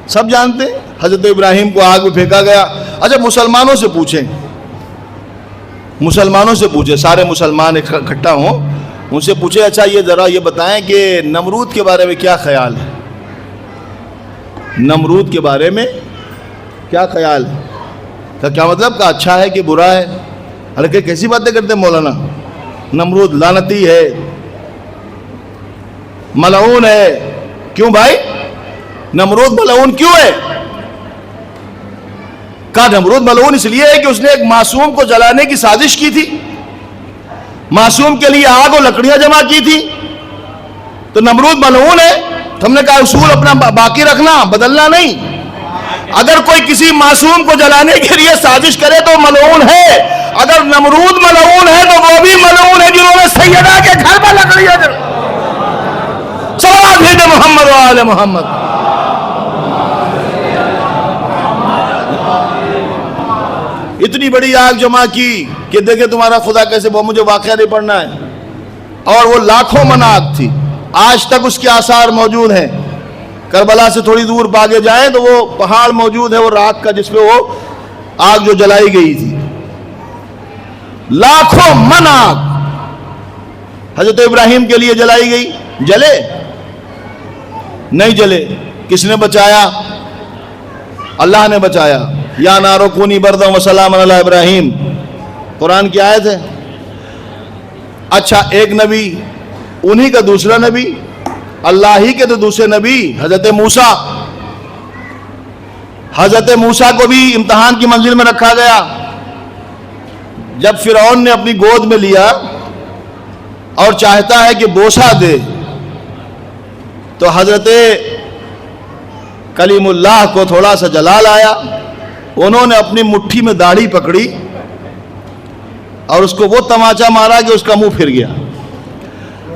سب جانتے ہیں حضرت ابراہیم کو آگ میں پھینکا گیا. اچھا مسلمانوں سے پوچھیں، مسلمانوں سے پوچھیں، سارے مسلمان اکٹھا ہوں، ان سے پوچھیں اچھا یہ ذرا یہ بتائیں کہ نمرود کے بارے میں کیا خیال ہے؟ نمرود کے بارے میں کیا خیال ہے؟ کیا مطلب؟ کہ اچھا ہے کہ برا ہے؟ ارے کیسی باتیں کرتے ہیں مولانا. نمرود لعنتی ہے، ملعون ہے. کیوں بھائی نمرود ملعون کیوں ہے؟ کہا نمرود ملعون اس لیے ہے کہ اس نے ایک معصوم کو جلانے کی سازش کی تھی، معصوم کے لیے آگ و لکڑیاں جمع کی تھی، تو نمرود ملعون ہے. ہم نے کہا اصول اپنا باقی رکھنا، بدلنا نہیں. اگر کوئی کسی معصوم کو جلانے کے لیے سازش کرے تو ملعون ہے. اگر نمرود ملعون ہے تو وہ بھی ملعون ہے جنہوں نے سیدہ کے گھر پر لکڑیاں جلائی. صلوات بھیجے محمد و آل محمد. اتنی بڑی آگ جمع کی کہ دیکھیں تمہارا خدا کیسے، وہ مجھے واقعہ نہیں پڑھنا ہے. اور وہ لاکھوں من آگ تھی، آج تک اس کے آثار موجود ہیں. کربلا سے تھوڑی دور آگے جائیں تو وہ پہاڑ موجود ہے، وہ راک کا، جس پہ وہ آگ جو جلائی گئی تھی، لاکھوں من آگ حضرت ابراہیم کے لیے جلائی گئی، جلے نہیں جلے. کس نے بچایا؟ اللہ نے بچایا. یا نارو کونی بردا و سلام علی ابراہیم، قرآن کی آیت ہے. اچھا، ایک نبی، انہی کا دوسرا نبی، اللہ ہی کے تو دوسرے نبی حضرت موسیٰ. حضرت موسیٰ کو بھی امتحان کی منزل میں رکھا گیا. جب فرعون نے اپنی گود میں لیا اور چاہتا ہے کہ بوسہ دے، تو حضرت کلیم اللہ کو تھوڑا سا جلال آیا. انہوں نے اپنی مٹھی میں داڑھی پکڑی اور اس کو وہ تماچا مارا کہ اس کا منہ پھر گیا.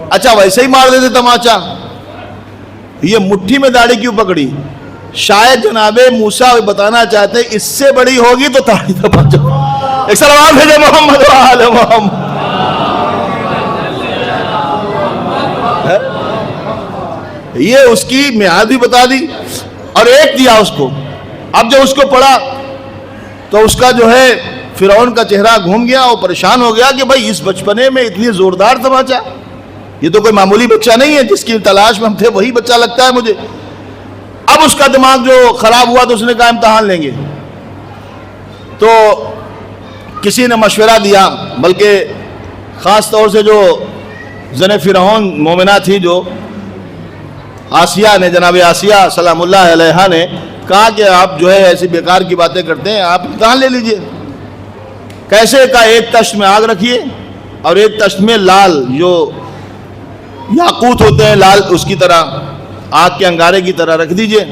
اچھا، ویسے ہی مار دیتے تماچا، یہ مٹھی میں داڑھی کیوں پکڑی؟ شاید جناب موسیٰ بتانا چاہتے اس سے بڑی ہوگی تو داڑھی تماچا. ایک سلام بھیجے محمد و آل محمد. یہ اس کی میعاد بھی بتا دی اور ایک دیا اس کو. اب جب اس کو پڑھا تو اس کا جو ہے فرعون کا چہرہ گھوم گیا اور پریشان ہو گیا کہ بھائی اس بچپنے میں اتنی زوردار تماچا، یہ تو کوئی معمولی بچہ نہیں ہے جس کی تلاش میں ہم تھے، وہی بچہ لگتا ہے مجھے. اب اس کا دماغ جو خراب ہوا تو اس نے کہا امتحان لیں گے. تو کسی نے مشورہ دیا، بلکہ خاص طور سے جو زن فرعون مومنہ تھی، جو آسیہ نے، جناب آسیہ سلام اللہ علیہا نے کہا کہ آپ جو ہے ایسی بیکار کی باتیں کرتے ہیں، آپ امتحان لے لیجئے. کیسے؟ کا ایک تشت میں آگ رکھیے اور ایک تشت میں لال جو یاقوت ہوتے ہیں، لال اس کی طرح، آگ کے انگارے کی طرح رکھ دیجئے.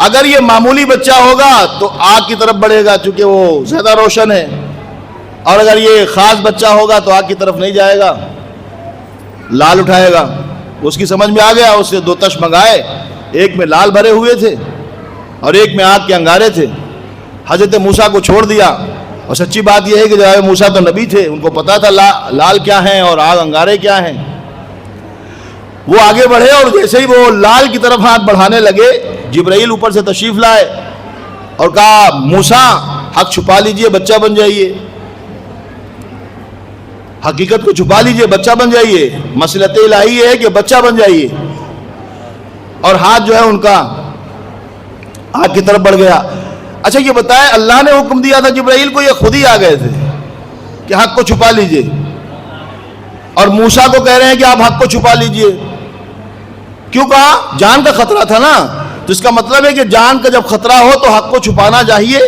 اگر یہ معمولی بچہ ہوگا تو آگ کی طرف بڑھے گا چونکہ وہ زیادہ روشن ہے، اور اگر یہ خاص بچہ ہوگا تو آگ کی طرف نہیں جائے گا، لال اٹھائے گا. اس کی سمجھ میں آ گیا، اس نے 2 تشت منگائے، ایک میں لال بھرے ہوئے تھے اور ایک میں آگ کے انگارے تھے. حضرت موسیٰ کو چھوڑ دیا. اور سچی بات یہ ہے کہ جناب موسیٰ تو نبی تھے، ان کو پتا تھا لال کیا ہیں اور آگ انگارے کیا ہیں. وہ آگے بڑھے اور جیسے ہی وہ لال کی طرف ہاتھ بڑھانے لگے، جبرائیل اوپر سے تشریف لائے اور کہا موسیٰ حق چھپا لیجئے، بچہ بن جائیے، حقیقت کو چھپا لیجئے، بچہ بن جائیے. مصلحت الہی ہے کہ بچہ بن جائیے. اور ہاتھ جو ہے ان کا آگ کی طرف بڑھ گیا. اچھا یہ بتائے، اللہ نے حکم دیا تھا جبرائیل کو، یہ خود ہی آ گئے تھے کہ حق کو چھپا لیجئے، اور موسیٰ کو کہہ رہے ہیں کہ آپ حق کو چھپا لیجئے. کیوں کہا؟ جان کا خطرہ تھا نا. تو اس کا مطلب ہے کہ جان کا جب خطرہ ہو تو حق کو چھپانا چاہیے.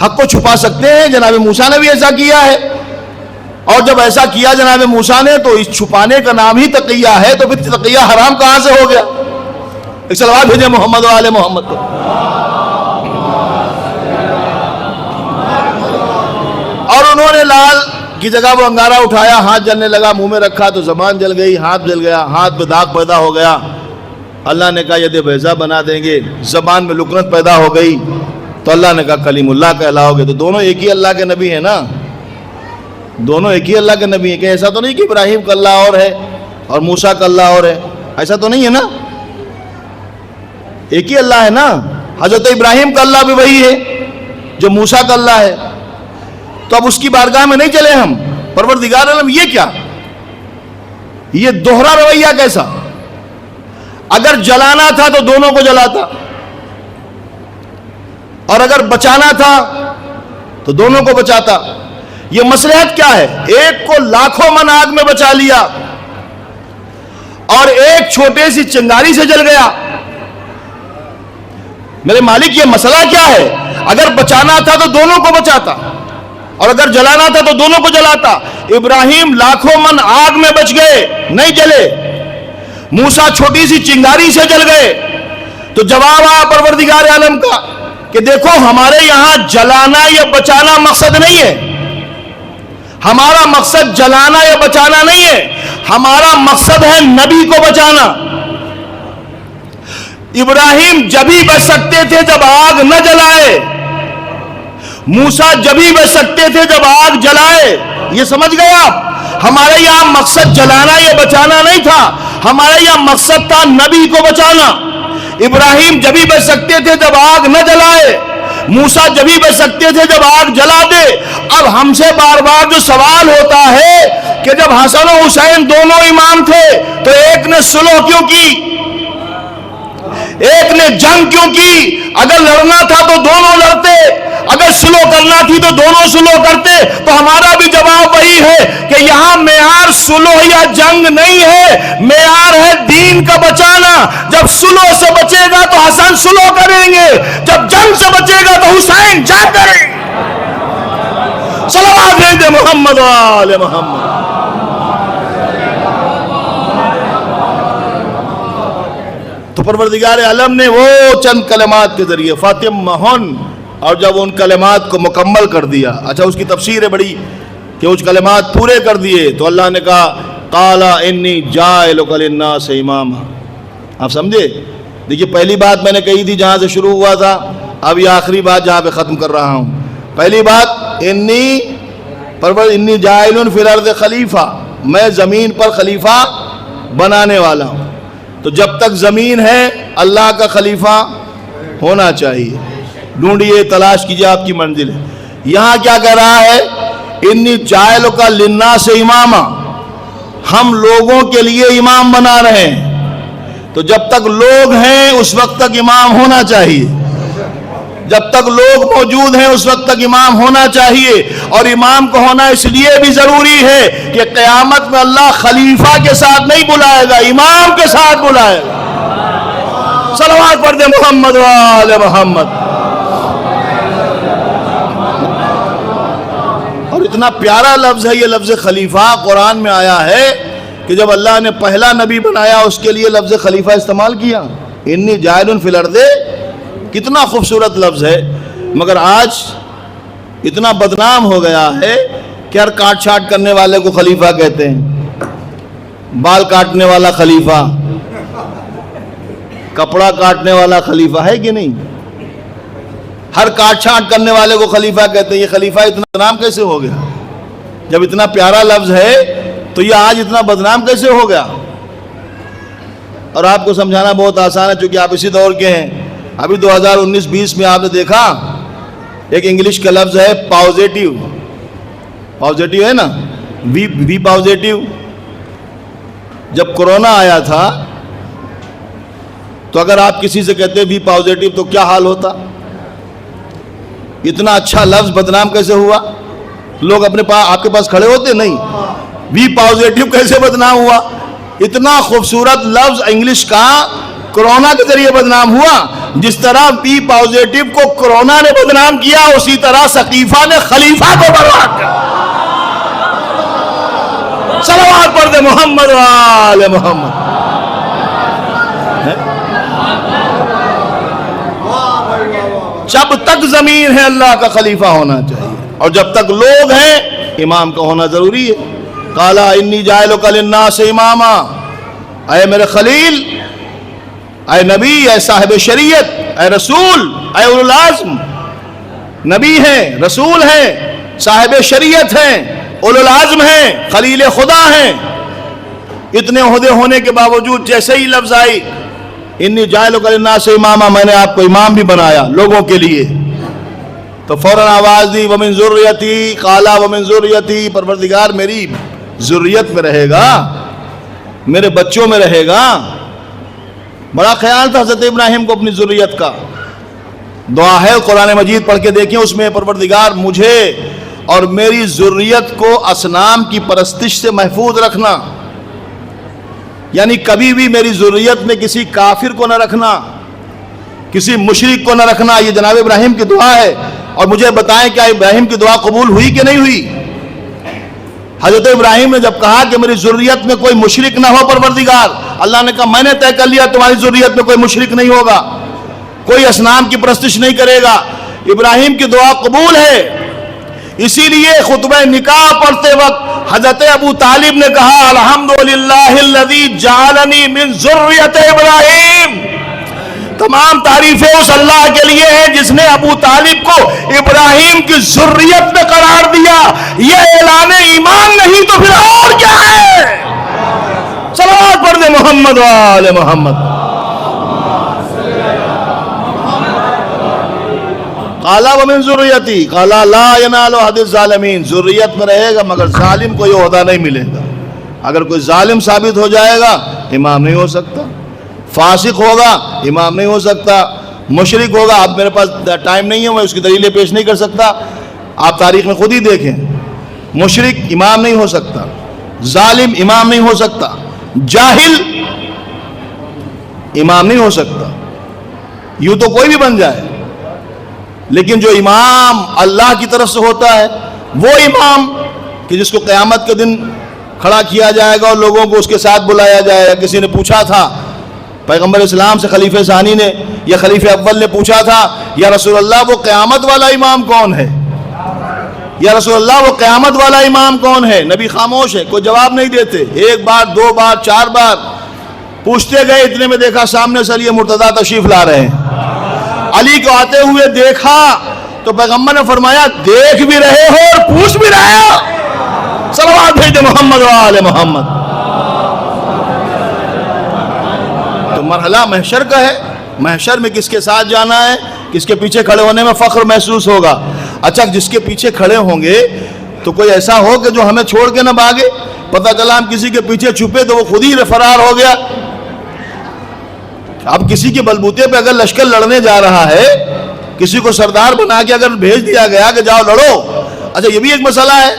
حق کو چھپا سکتے ہیں، جناب موسیٰ نے بھی ایسا کیا ہے. اور جب ایسا کیا جناب موسیٰ نے تو اس چھپانے کا نام ہی تقیہ ہے، تو پھر تقیہ حرام کہاں سے ہو گیا؟ ایک صلوات بھیجے محمد و آل محمد کو. اور انہوں نے لال کی جگہ وہ انگارہ اٹھایا، ہاتھ جلنے لگا، منہ میں رکھا تو زبان جل گئی، ہاتھ جل گیا، ہاتھ پہ داغ پیدا ہو گیا. اللہ نے کہا ید بیضا بنا دیں گے. زبان میں لکنت پیدا ہو گئی تو اللہ نے کہا کلیم اللہ کہلاؤ گے. تو دونوں ایک ہی اللہ کے نبی ہیں نا، دونوں ایک ہی اللہ کے نبی ہیں. کہ ایسا تو نہیں کہ ابراہیم کا اللہ اور ہے اور موسیٰ کا اللہ اور ہے، ایسا تو نہیں ہے نا، ایک ہی اللہ ہے نا. حضرت ابراہیم کا اللہ بھی وہی ہے جو موسیٰ کا اللہ ہے. تو اب اس کی بارگاہ میں نہیں چلے ہم، پروردگار عالم یہ کیا، یہ دوہرا رویہ کیسا؟ اگر جلانا تھا تو دونوں کو جلاتا، اور اگر بچانا تھا تو دونوں کو بچاتا. یہ مصلحت کیا ہے؟ ایک کو لاکھوں من آگ میں بچا لیا اور ایک چھوٹے سی چنگاری سے جل گیا. میرے مالک یہ مسئلہ کیا ہے؟ اگر بچانا تھا تو دونوں کو بچاتا، اور اگر جلانا تھا تو دونوں کو جلاتا. ابراہیم لاکھوں من آگ میں بچ گئے، نہیں جلے. موسیٰ چھوٹی سی چنگاری سے جل گئے. تو جواب آیا پروردگار عالم کا کہ دیکھو ہمارے یہاں جلانا یا بچانا مقصد نہیں ہے. ہمارا مقصد جلانا یا بچانا نہیں ہے، ہمارا مقصد ہے نبی کو بچانا. ابراہیم جب ہی بچ سکتے تھے جب آگ نہ جلائے، موسیٰ جب ہی بچ سکتے تھے جب آگ جلائے. یہ سمجھ گئے آپ؟ ہمارے یہاں مقصد جلانا یا بچانا نہیں تھا، ہمارا یہ مقصد تھا نبی کو بچانا۔ ابراہیم جبھی بچ سکتے تھے جب آگ نہ جلائے، موسیٰ جبھی بچ سکتے تھے جب آگ جلا دے۔ اب ہم سے بار بار جو سوال ہوتا ہے کہ جب حسن و حسین دونوں امام تھے تو ایک نے صلح کیوں کی، ایک نے جنگ کیوں کی؟ اگر لڑنا تھا تو دونوں لڑتے، اگر صلح کرنا تھی تو دونوں صلح کرتے۔ تو ہمارا بھی جواب وہی ہے کہ یہاں معیار صلح یا جنگ نہیں ہے، معیار ہے دین کا بچانا۔ جب صلح سے بچے گا تو حسن صلح کریں گے، جب جنگ سے بچے گا تو حسین جنگ کریں گے۔ صلوات بھیج دے محمد و آل محمد۔ تو پروردگار عالم نے وہ چند کلمات کے ذریعے فاتمہن، اور جب ان کلمات کو مکمل کر دیا، اچھا اس کی تفسیر ہے بڑی کہ اس کلمات پورے کر دیے تو اللہ نے کہا قال انی جاعلک للناس اماما۔ آپ سمجھے؟ دیکھیے پہلی بات میں نے کہی تھی جہاں سے شروع ہوا تھا، اب یہ آخری بات جہاں پہ ختم کر رہا ہوں۔ پہلی بات انی جاعل فی الارض خلیفہ، میں زمین پر خلیفہ بنانے والا ہوں۔ تو جب تک زمین ہے اللہ کا خلیفہ ہونا چاہیے، ڈھونڈیے تلاش کیجیے آپ کی منزل ہے۔ یہاں کیا کہہ رہا ہے؟ انی جاعلک للناس اماما، ہم لوگوں کے لیے امام بنا رہے ہیں۔ تو جب تک لوگ ہیں اس وقت تک امام ہونا چاہیے، جب تک لوگ موجود ہیں اس وقت تک امام ہونا چاہیے۔ اور امام کو ہونا اس لیے بھی ضروری ہے کہ قیامت میں اللہ خلیفہ کے ساتھ نہیں بلائے گا، امام کے ساتھ بلائے گا۔ صلوات پڑھ دے محمد و آل محمد۔ اور اتنا پیارا لفظ ہے یہ لفظ خلیفہ، قرآن میں آیا ہے کہ جب اللہ نے پہلا نبی بنایا اس کے لیے لفظ خلیفہ استعمال کیا، انی جاعل فی الارض۔ کتنا خوبصورت لفظ ہے، مگر آج اتنا بدنام ہو گیا ہے کہ ہر کاٹ چھاٹ کرنے والے کو خلیفہ کہتے ہیں، بال کاٹنے والا خلیفہ، کپڑا کاٹنے والا خلیفہ ہے کہ نہیں؟ ہر کاٹ چھاٹ کرنے والے کو خلیفہ کہتے ہیں۔ یہ خلیفہ اتنا بدنام کیسے ہو گیا؟ جب اتنا پیارا لفظ ہے تو یہ آج اتنا بدنام کیسے ہو گیا؟ اور آپ کو سمجھانا بہت آسان ہے چونکہ آپ اسی دور کے ہیں۔ ابھی 2019-20 میں آپ نے دیکھا ایک انگلش کا لفظ ہے پازیٹیو، پازیٹیو ہے نا، وی پازیٹیو۔ جب کورونا آیا تھا تو اگر آپ کسی سے کہتے وی پازیٹیو تو کیا حال ہوتا؟ اتنا اچھا لفظ بدنام کیسے ہوا؟ لوگ اپنے پاس آپ کے پاس کھڑے ہوتے نہیں، وی پازیٹیو کیسے بدنام ہوا؟ اتنا خوبصورت لفظ انگلش کا کرونا کے ذریعے بدنام ہوا۔ جس طرح وی پازیٹیو کو کرونا نے بدنام کیا اسی طرح سقیفہ نے خلیفہ کو برباد کیا۔ صلوات پڑھ دے محمد و آل محمد۔ جب تک زمین ہے اللہ کا خلیفہ ہونا چاہیے، اور جب تک لوگ ہیں امام کا ہونا ضروری ہے۔ قال انی جاعلک للناس اماما، اے میرے خلیل، اے نبی، اے صاحب شریعت، اے رسول، اے اولو العزم، نبی ہیں، رسول ہیں، صاحب شریعت ہیں، اولو العزم ہیں، خلیل خدا ہیں۔ اتنے عہدے ہونے کے باوجود جیسے ہی لفظ آئی انی جاعلک للناس اماما، میں نے آپ کو امام بھی بنایا لوگوں کے لیے، تو فوراً آواز دی ومن ذریتی، قال ومن ذریتی، پروردگار میری ذریت میں رہے گا، میرے بچوں میں رہے گا۔ بڑا خیال تھا حضرت ابراہیم کو اپنی ذریت کا۔ دعا ہے قرآن مجید پڑھ کے دیکھیں، اس میں پروردگار مجھے اور میری ذریت کو اصنام کی پرستش سے محفوظ رکھنا، یعنی کبھی بھی میری ذریت میں کسی کافر کو نہ رکھنا، کسی مشرک کو نہ رکھنا۔ یہ جناب ابراہیم کی دعا ہے، اور مجھے بتائیں کیا ابراہیم کی دعا قبول ہوئی کہ نہیں ہوئی؟ حضرت ابراہیم نے جب کہا کہ میری ذریت میں کوئی مشرک نہ ہو پروردگار، اللہ نے کہا میں نے طے کر لیا تمہاری ذریت میں کوئی مشرک نہیں ہوگا، کوئی اصنام کی پرستش نہیں کرے گا۔ ابراہیم کی دعا قبول ہے۔ اسی لیے خطبہ نکاح پڑھتے وقت حضرت ابو طالب نے کہا الحمدللہ الذی جعلنی من ذریت ابراہیم، تمام تعریفیں اس اللہ کے لیے ہیں جس نے ابو طالب کو ابراہیم کی ذریت میں قرار دیا۔ یہ اعلان ایمان نہیں تو پھر اور کیا ہے؟ صلوات پڑھ پر محمد و آل محمد. قالا ومن ذریتی قالا لا ینال عہد الظالمین. ذریت میں رہے گا مگر ظالم کو یہ عہدہ نہیں ملے گا. اگر کوئی ظالم ثابت ہو جائے گا امام نہیں ہو سکتا، فاسق ہوگا امام نہیں ہو سکتا، مشرک ہوگا. اب میرے پاس ٹائم نہیں ہے، میں اس کی دلیلیں پیش نہیں کر سکتا. آپ تاریخ میں خود ہی دیکھیں، مشرک امام نہیں ہو سکتا، ظالم امام نہیں ہو سکتا، جاہل امام نہیں ہو سکتا. یوں تو کوئی بھی بن جائے، لیکن جو امام اللہ کی طرف سے ہوتا ہے وہ امام کہ جس کو قیامت کے دن کھڑا کیا جائے گا اور لوگوں کو اس کے ساتھ بلایا جائے گا. کسی نے پوچھا تھا پیغمبر اسلام سے، خلیفہ ثانی نے یا خلیفہ اول نے پوچھا تھا، یا رسول اللہ وہ قیامت والا امام کون ہے؟ یا رسول اللہ وہ قیامت والا امام کون ہے؟ نبی خاموش ہے، کوئی جواب نہیں دیتے. ایک بار، دو بار، چار بار پوچھتے گئے. اتنے میں دیکھا سامنے سے علی مرتضیٰ تشریف لا رہے ہیں. علی کو آتے ہوئے دیکھا تو پیغمبر نے فرمایا دیکھ بھی رہے ہو اور پوچھ بھی رہے ہو. صلوات بھیج دے محمد و آل محمد. تو مرحلہ محشر کا ہے. محشر میں کس کے ساتھ جانا ہے، کس کے پیچھے کھڑے ہونے میں فخر محسوس ہوگا. اچھا، جس کے پیچھے کھڑے ہوں گے تو کوئی ایسا ہو کہ جو ہمیں چھوڑ کے نہ بھاگے. پتہ چلا ہم کسی کے پیچھے چھپے تو وہ خود ہی فرار ہو گیا. اب کسی کے بلبوتے پہ اگر لشکر لڑنے جا رہا ہے، کسی کو سردار بنا کے اگر بھیج دیا گیا کہ جاؤ لڑو. اچھا، یہ بھی ایک مسئلہ ہے.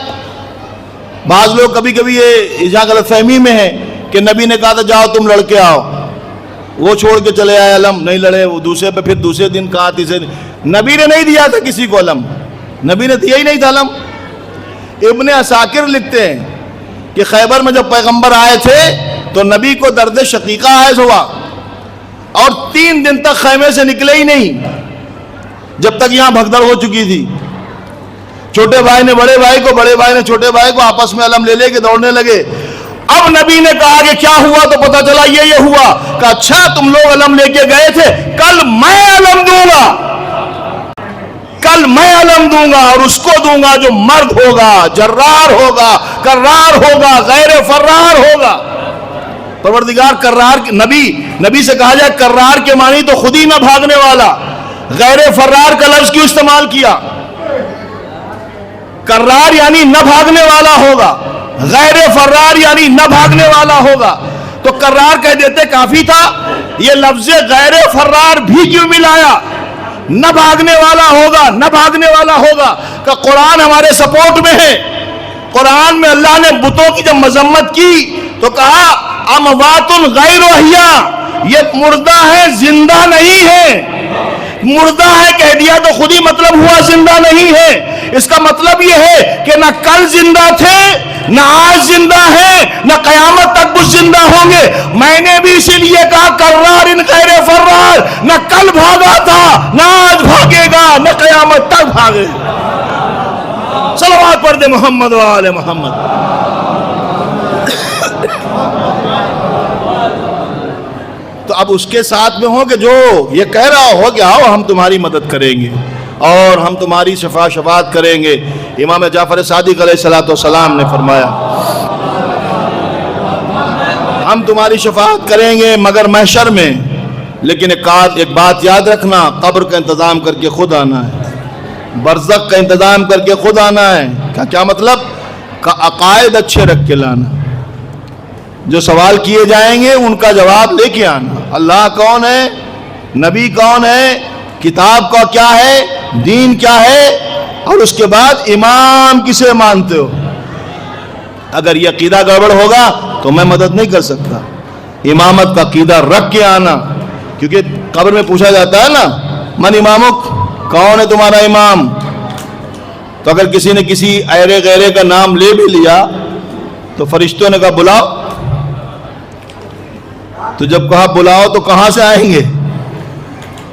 بعض لوگ کبھی کبھی یہ یہاں غلط فہمی میں ہے کہ نبی نے کہا تھا جاؤ تم لڑ کے آؤ، وہ چھوڑ کے چلے آئے، علم نہیں لڑے. وہ دوسرے پہ پھر دوسرے دن کہا، تیسرے دن. نبی نے نہیں دیا تھا کسی کو علم، نبی نے دیا ہی نہیں تھا علم. ابن عساکر لکھتے ہیں کہ خیبر میں جب پیغمبر آئے تھے تو نبی کو درد شقیقہ حائز ہوا اور 3 دن تک خیمے سے نکلے ہی نہیں، جب تک یہاں بھگدڑ ہو چکی تھی. چھوٹے بھائی نے بڑے بھائی کو، بڑے بھائی نے چھوٹے بھائی کو، آپس میں علم لے لے کے دوڑنے لگے. اب نبی نے کہا کہ کیا ہوا تو پتا چلا یہ ہوا. کہ اچھا تم لوگ علم لے کے گئے تھے، کل میں علم دوں گا، کل میں علم دوں گا اور اس کو دوں گا جو مرد ہوگا، جرار ہوگا، کرار ہوگا، غیر فرار ہوگا. پروردگار کرار، نبی سے کہا جائے کرار کے معنی تو خود ہی نہ بھاگنے والا. غیر فرار کا لفظ کیوں استعمال کیا؟ کرار یعنی نہ بھاگنے والا ہوگا، غیر فرار یعنی نہ بھاگنے والا ہوگا. تو کرار کہہ دیتے کافی تھا، یہ لفظ غیر فرار بھی کیوں ملایا؟ نہ بھاگنے والا ہوگا، نہ بھاگنے والا ہوگا. کہ قرآن ہمارے سپورٹ میں ہے. قرآن میں اللہ نے بتوں کی جب مذمت کی تو کہا اموات غیر احیاء، یہ مردہ ہے زندہ نہیں ہے. مردہ ہے کہہ دیا تو خود ہی مطلب ہوا زندہ نہیں ہے. اس کا مطلب یہ ہے کہ نہ کل زندہ تھے، نہ آج زندہ ہیں، نہ قیامت تک کچھ زندہ ہوں گے. میں نے بھی اسی لیے کہا کرار ان غیر فرار، نہ کل بھاگا تھا، نہ آج بھاگے گا، نہ قیامت تک بھاگے. صلوات پڑھ دے محمد و آل محمد. تو اب اس کے ساتھ میں ہو کہ جو یہ کہہ رہا ہو کہ آؤ ہم تمہاری مدد کریں گے اور ہم تمہاری شفاعت کریں گے. امام جعفر صادق علیہ السلام نے فرمایا ہم تمہاری شفاعت کریں گے مگر محشر میں. لیکن ایک بات یاد رکھنا، قبر کا انتظام کر کے خود آنا ہے، برزخ کا انتظام کر کے خود آنا ہے. کیا مطلب؟ کا عقائد اچھے رکھ کے لانا، جو سوال کیے جائیں گے ان کا جواب لے کے آنا. اللہ کون ہے، نبی کون ہے، کتاب کا کیا ہے، دین کیا ہے، اور اس کے بعد امام کسے مانتے ہو. اگر یہ عقیدہ گڑبڑ ہوگا تو میں مدد نہیں کر سکتا. امامت کا عقیدہ رکھ کے آنا، کیونکہ قبر میں پوچھا جاتا ہے نا من امامک، کون ہے تمہارا امام. تو اگر کسی نے کسی ایرے غیرے کا نام لے بھی لیا تو فرشتوں نے کہا بلاؤ. تو جب کہا بلاؤ تو کہاں سے آئیں گے؟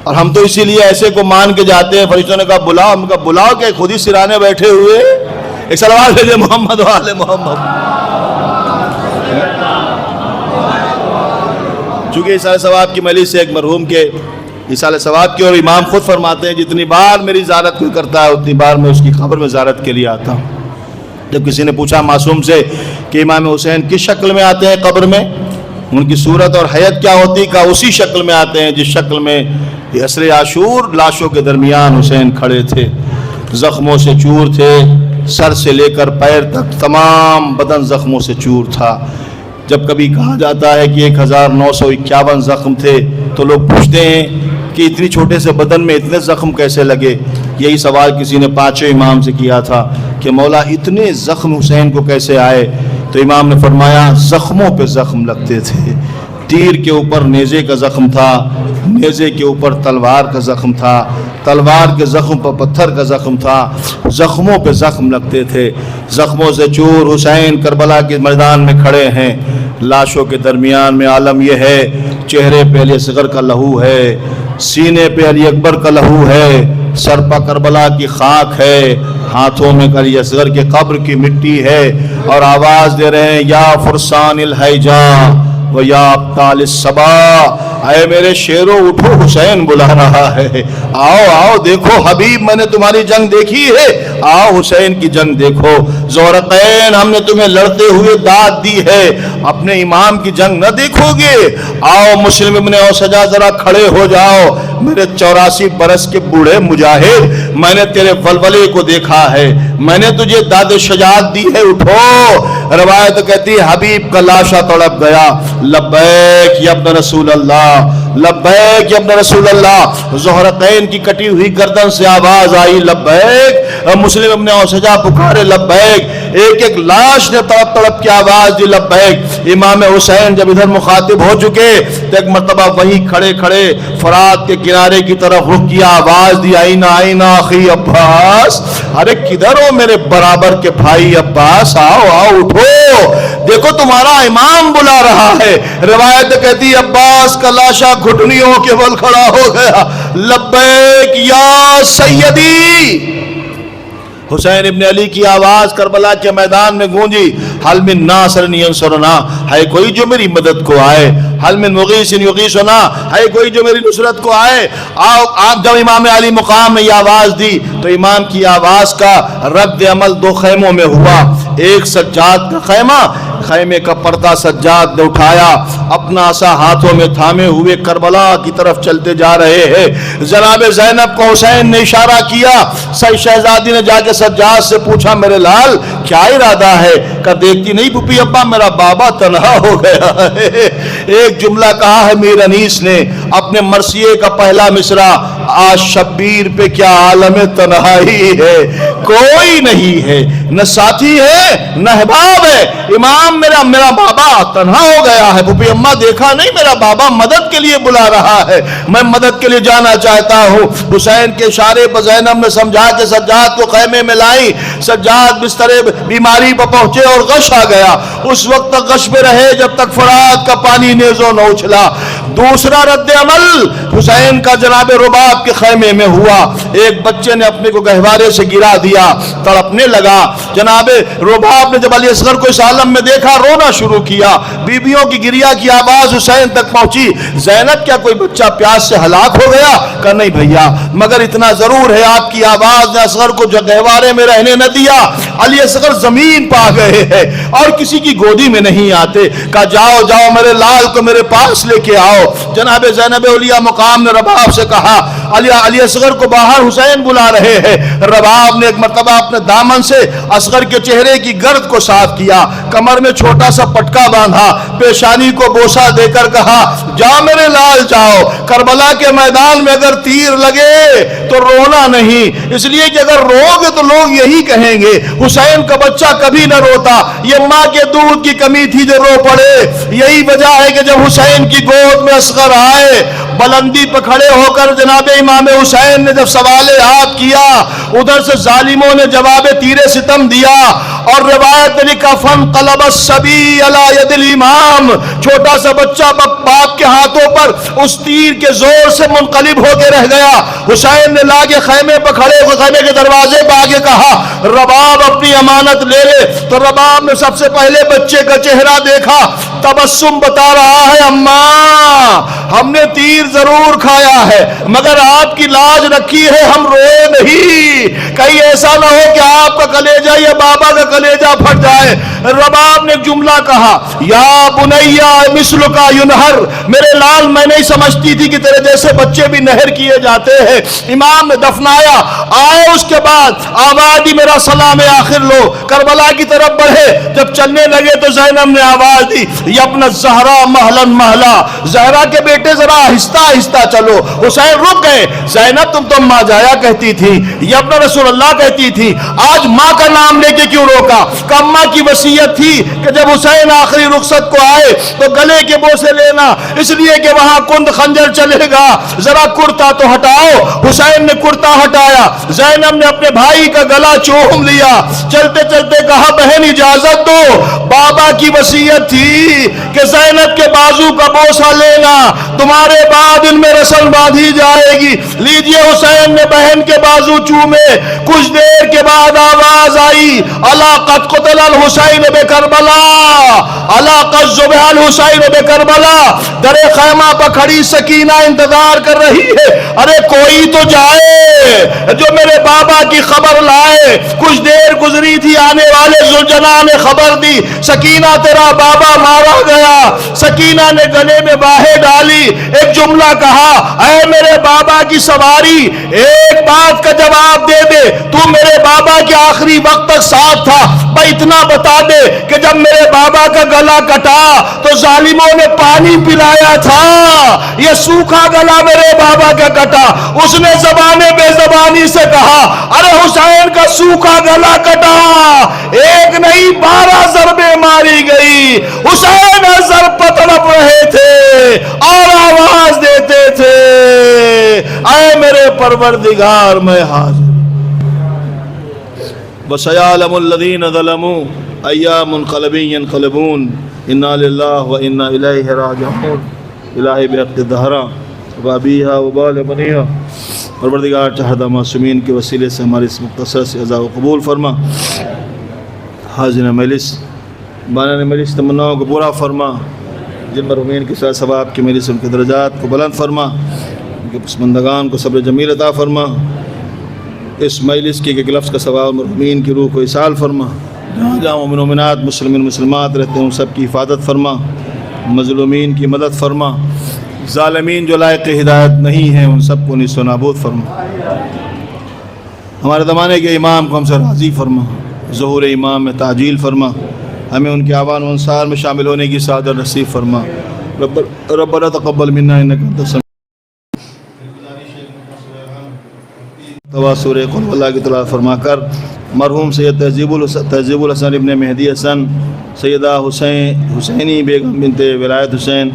اور ہم تو اسی لیے ایسے کو مان کے جاتے ہیں. فرشتوں نے کہا بلاؤ، ہم کہا بلاؤ کہ خود ہی سرانے بیٹھے ہوئے. ایک صلوات بھیجے محمد و آل محمد. چونکہ اِسال ثواب کی مجلس سے ایک مرحوم کے اِسال ثواب کی، اور امام خود فرماتے ہیں جتنی بار میری زیارت کوئی کرتا ہے اتنی بار میں اس کی قبر میں زیارت کے لیے آتا ہوں. جب کسی نے پوچھا معصوم سے کہ امام حسین کس شکل میں آتے ہیں قبر میں، ان کی صورت اور حیت کیا ہوتی کہ اسی شکل میں آتے ہیں جس شکل میں عصر عاشور لاشوں کے درمیان حسین کھڑے تھے، زخموں سے چور تھے، سر سے لے کر پیر تک تمام بدن زخموں سے چور تھا۔ جب کبھی کہا جاتا ہے کہ 1951 زخم تھے تو لوگ پوچھتے ہیں کہ اتنی چھوٹے سے بدن میں اتنے زخم کیسے لگے۔ یہی سوال کسی نے پانچویں امام سے کیا تھا کہ مولا اتنے زخم حسین کو کیسے آئے؟ تو امام نے فرمایا زخموں پہ زخم لگتے تھے، تیر کے اوپر نیزے کا زخم تھا، نیزے کے اوپر تلوار کا زخم تھا، تلوار کے زخم پر پتھر کا زخم تھا، زخموں پہ زخم لگتے تھے، زخموں سے چور حسین کربلا کے میدان میں کھڑے ہیں، لاشوں کے درمیان میں عالم یہ ہے چہرے پہ علی اصغر کا لہو ہے، سینے پہ علی اکبر کا لہو ہے، سر پہ کربلا کی خاک ہے، ہاتھوں میں علی اصغر کے قبر کی مٹی ہے، اور آواز دے رہے ہیں یا فرسان الحیجا و یا ابطال الصبا، اے میرے شیرو اٹھو حسین بلا رہا ہے، آؤ آؤ دیکھو حبیب میں نے تمہاری جنگ دیکھی ہے، آؤ حسین کی جنگ دیکھو، زورقین ہم نے تمہیں لڑتے ہوئے داد دی ہے، اپنے امام کی جنگ نہ دیکھو گے؟ آؤ مسلم ابن اوسجا ذرا کھڑے ہو جاؤ، میرے 84 برس کے بوڑھے مجاہد، میں نے تیرے ولولے کو دیکھا ہے، میں نے تجھے داد شجاعت دی ہے، اٹھو۔ روایت کہتی ہے حبیب کا لاشا تڑپ گیا، لبیک یا ابن رسول اللہ، لبیک یا ابن رسول اللہ، زہرتین کی کٹی ہوئی گردن سے آواز آئی لبیک، مسلم ابن اوسجا پکارے لبیک، ایک ایک لاش نے تڑپ تڑپ کی آواز دی لبیک۔ امام حسین جب ادھر مخاطب ہو چکے تو ایک مرتبہ وہیں کھڑے کھڑے فرات کے کنارے کی طرف رخ کیا، آواز دی آئینہ آئینہ اخی عباس، ارے کدھر ہو میرے برابر کے بھائی عباس، آؤ آؤ اٹھو، دیکھو تمہارا امام بلا رہا ہے۔ روایت کہتی عباس کا لاشا گھٹنیوں کے بل کھڑا ہو گیا، لبیک یا سیدی۔ حسین ابن علی کی آواز کربلا کے میدان میں گونجی، حل من ناصر ینصرنا، ہے کوئی جو میری مدد کو آئے، حل من مغیث یغیثنا، ہے کوئی جو میری نصرت کو آئے۔ آپ جب امام علی مقام میں یہ آواز دی تو امام کی آواز کا رد عمل دو خیموں میں ہوا، ایک سجاد کا خیمہ، خیمے کا پردہ سجاد نے اٹھایا، اپنا عصا ہاتھوں میں تھامے ہوئے کربلا کی طرف چلتے جا رہے ہیں۔ جناب زینب کو حسین نے اشارہ کیا، شہزادی نے جا کے سجاد سے پوچھا میرے لال کیا ارادہ ہے؟ کہ دیکھتی نہیں پھوپھی ابا میرا بابا تنہا ہو گیا ہے۔ ایک جملہ کہا ہے میر انیس نے اپنے مرثیے کا پہلا مصرع، آج شبیر پہ کیا عالم تنہائی ہے، کوئی نہیں ہے، نہ ساتھی ہے نہ احباب ہے، امام میرا بابا تنہا ہو گیا ہے، پھوپھی اماں دیکھا نہیں میرا بابا مدد کے لیے بلا رہا ہے، میں مدد کے لیے جانا چاہتا ہوں۔ حسین کے اشارے پر زینب نے سمجھا کہ سجاد کو خیمے میں لائی، سجاد بستر بیماری پر پہنچے اور غش آ گیا، اس وقت تک غش میں رہے جب تک فرات کا پانی نیزوں نہ اچھلا۔ دوسرا رد عمل حسین کا جناب رباب کے خیمے میں ہوا، ایک بچے نے اپنے کو گہوارے سے گرا دیا، تڑپنے لگا، جناب رباب نے جب علی اصغر کو اس عالم میں دیکھا رونا شروع کیا، بیبیوں کی گریا کی آواز حسین تک پہنچی، زینب کیا کوئی بچہ پیاس سے ہلاک ہو گیا؟ کہ نہیں بھیا، مگر اتنا ضرور ہے آپ کی آواز نے اصغر کو جو گہوارے میں رہنے نہ دیا، علی اصغر زمین پا گئے ہیں اور کسی کی گودی میں نہیں آتے، کہا جاؤ جاؤ میرے لال کو میرے پاس لے کے آؤ۔ جناب زینب اولیاء مقام نے رباب سے کہا علی اصغر کو باہر حسین بلا رہے ہیں۔ رباب نے ایک مرتبہ اپنے دامن سے اصغر کے چہرے کی گرد کو صاف کیا، کمر میں چھوٹا سا پٹکا باندھا، پیشانی کو بوسہ دے کر کہا جا میرے لال جاؤ، کربلا کے میدان میں اگر تیر لگے تو رونا نہیں، اس لیے کہ اگر رو گے تو لوگ یہی کہیں گے حسین کا بچہ کبھی نہ روتا، یہ ماں کے دودھ کی کمی تھی جو رو پڑے۔ یہی وجہ ہے کہ جب حسین کی گود میں اصغر آئے، بلندی پہ کھڑے ہو کر جناب امام حسین نے جب سوال آپ کیا، ادھر سے ظالموں نے جواب تیر ستم دیا، اور روایت میں لکھا فانقلب الصبی علی ید الامام، چھوٹا سا بچہ باپ کے ہاتھوں پر اس تیر کے زور سے منقلب ہو کے رہ گیا۔ حسین نے لاگے خیمے پہ کھڑے ہو خیمے کے دروازے پہ آگے کہا رباب اپنی امانت لے لے، تو رباب نے سب سے پہلے بچے کا چہرہ دیکھا، تبسم بتا رہا ہے اماں ہم نے تیر ضرور کھایا ہے مگر آپ کی لاج رکھی ہے، ہم روئے نہیں، کہیں ایسا نہ ہو کہ آپ کا کلیجہ یا بابا کا کلیجہ پھٹ جائے۔ رباب نے ایک جملہ کہا، یا بنیا مثل کا ینہر، میرے لال میں نہیں سمجھتی تھی کہ تیرے جیسے بچے بھی نہر کیے جاتے ہیں۔ امام نے دفنایا، آئے اس کے بعد آبادی میرا سلام آخر لو، کربلا کی طرف بڑھے، جب چلنے لگے تو زینب نے آواز دی، یا ابن الزہرا مہلن مہلا، زہرا کے بیٹے ذرا آہستہ آہستہ چلو۔ حسین رک گئے، زینب تم تو ماں جایا کہتی تھی، یا ابن رسول اللہ کہتی تھی، آج ماں کا نام لے کے کیوں روکا؟ کہ اماں کی وصیت تھی کہ جب حسین آخری رخصت کو آئے تو گلے کے بوسے لینا، اس لیے کہ وہاں کند خنجر چلے گا، ذرا کرتا تو ہٹاؤ۔ حسین نے کرتا ہٹایا، زینب نے اپنے بھائی کا گلا چوم لیا، چلتے چلتے کہا بہن اجازت دو، بابا کی وصیت تھی کہ زینب کے بازو کا بوسہ لینا، تمہارے بعد ان میں رسل باندھی جائے گی۔ لیجئے، حسین نے بہن کے بازو چومے، کچھ دیر کے بعد آواز آئی، الا قد قتل الحسین بکربلا، الا قد ذبح الحسین بکربلا۔ در خیمہ پر کھڑی سکینہ انتظار کر رہی ہے، ارے کوئی تو جائے جو میرے بابا کی خبر لائے۔ کچھ دیر گزری تھی، آنے والے ذوالجلال نے خبر دی، سکینہ تیرا بابا مارا گیا۔ سکینہ نے گلے میں باہیں ڈالی، ایک جملہ کہا، اے میرے بابا کی سواری، ایک بات کا جواب دے دے، تو میرے بابا کے آخری وقت تک ساتھ تھا، بھائی اتنا بتا دے کہ جب میرے بابا کا گلا کٹا تو ظالموں نے پانی پلایا تھا، یہ سوکھا گلا میرے بابا کا کٹا۔ اس نے زبان بے زبانی سے کہا، ارے حسین کا سوکھا گلا کٹا، ایک نہیں 12 ضربیں ماری گئی، حسین ضرب پر تڑپ رہے تھے اور آواز دیتے تھے، اے میرے پروردگار میں حاضر۔ وَسَيَعْلَمُ الَّذِينَ ظَلَمُوا أَيَّ مُنْقَلَبٍ يَنْقَلِبُونَ إِنَّا لِلَّهِ وَإِنَّا إِلَيْهِ راجعون۔ الہی بحق الدہرہ وبابیہا وبال بنیہا، پروردگار چاہدہ معصومین کے وسیلے سے ہماری اس مختصر سے عزا و قبول فرما، حاضرین مجلس بانان مجلس تمناؤں کو پورا فرما، جن مرحومین کے ساتھ ثواب کی مجلس ان کے درجات کو بلند فرما، ان کے پسماندگان کو صبر جمیل عطا فرما، اس مجلس کی ایک لفظ کا ثواب مرحومین کی روح کو اصال فرما، جہاں جہاں مومن و مومنات مسلمین مسلمات رہتے ہیں ان سب کی حفاظت فرما، مظلومین کی مدد فرما، ظالمین جو لائق ہدایت نہیں ہیں ان سب کو نیست و نابود فرما، ہمارے زمانے کے امام کو ہم سے راضی فرما، ظہور امام میں تعجیل فرما، ہمیں ان کے اعوان و انصار میں شامل ہونے کی سعادت نصیب فرما۔ ربنا تقبل منا انک انت السمیع سورہ قل اللہ کی تلاوت فرما کر مرحوم سید تہذیب الحسن ابن مہدی حسن، سیدہ حسینی بیگم بنت ولایت حسین،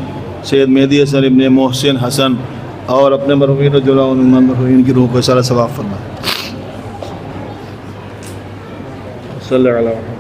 سید مہدی حسن ابن محسن حسن اور اپنے مرحومین رضی اللہ عنہم مرحومین کی روح کو سارا ثواب فرما۔ صلی اللہ علیہ وسلم۔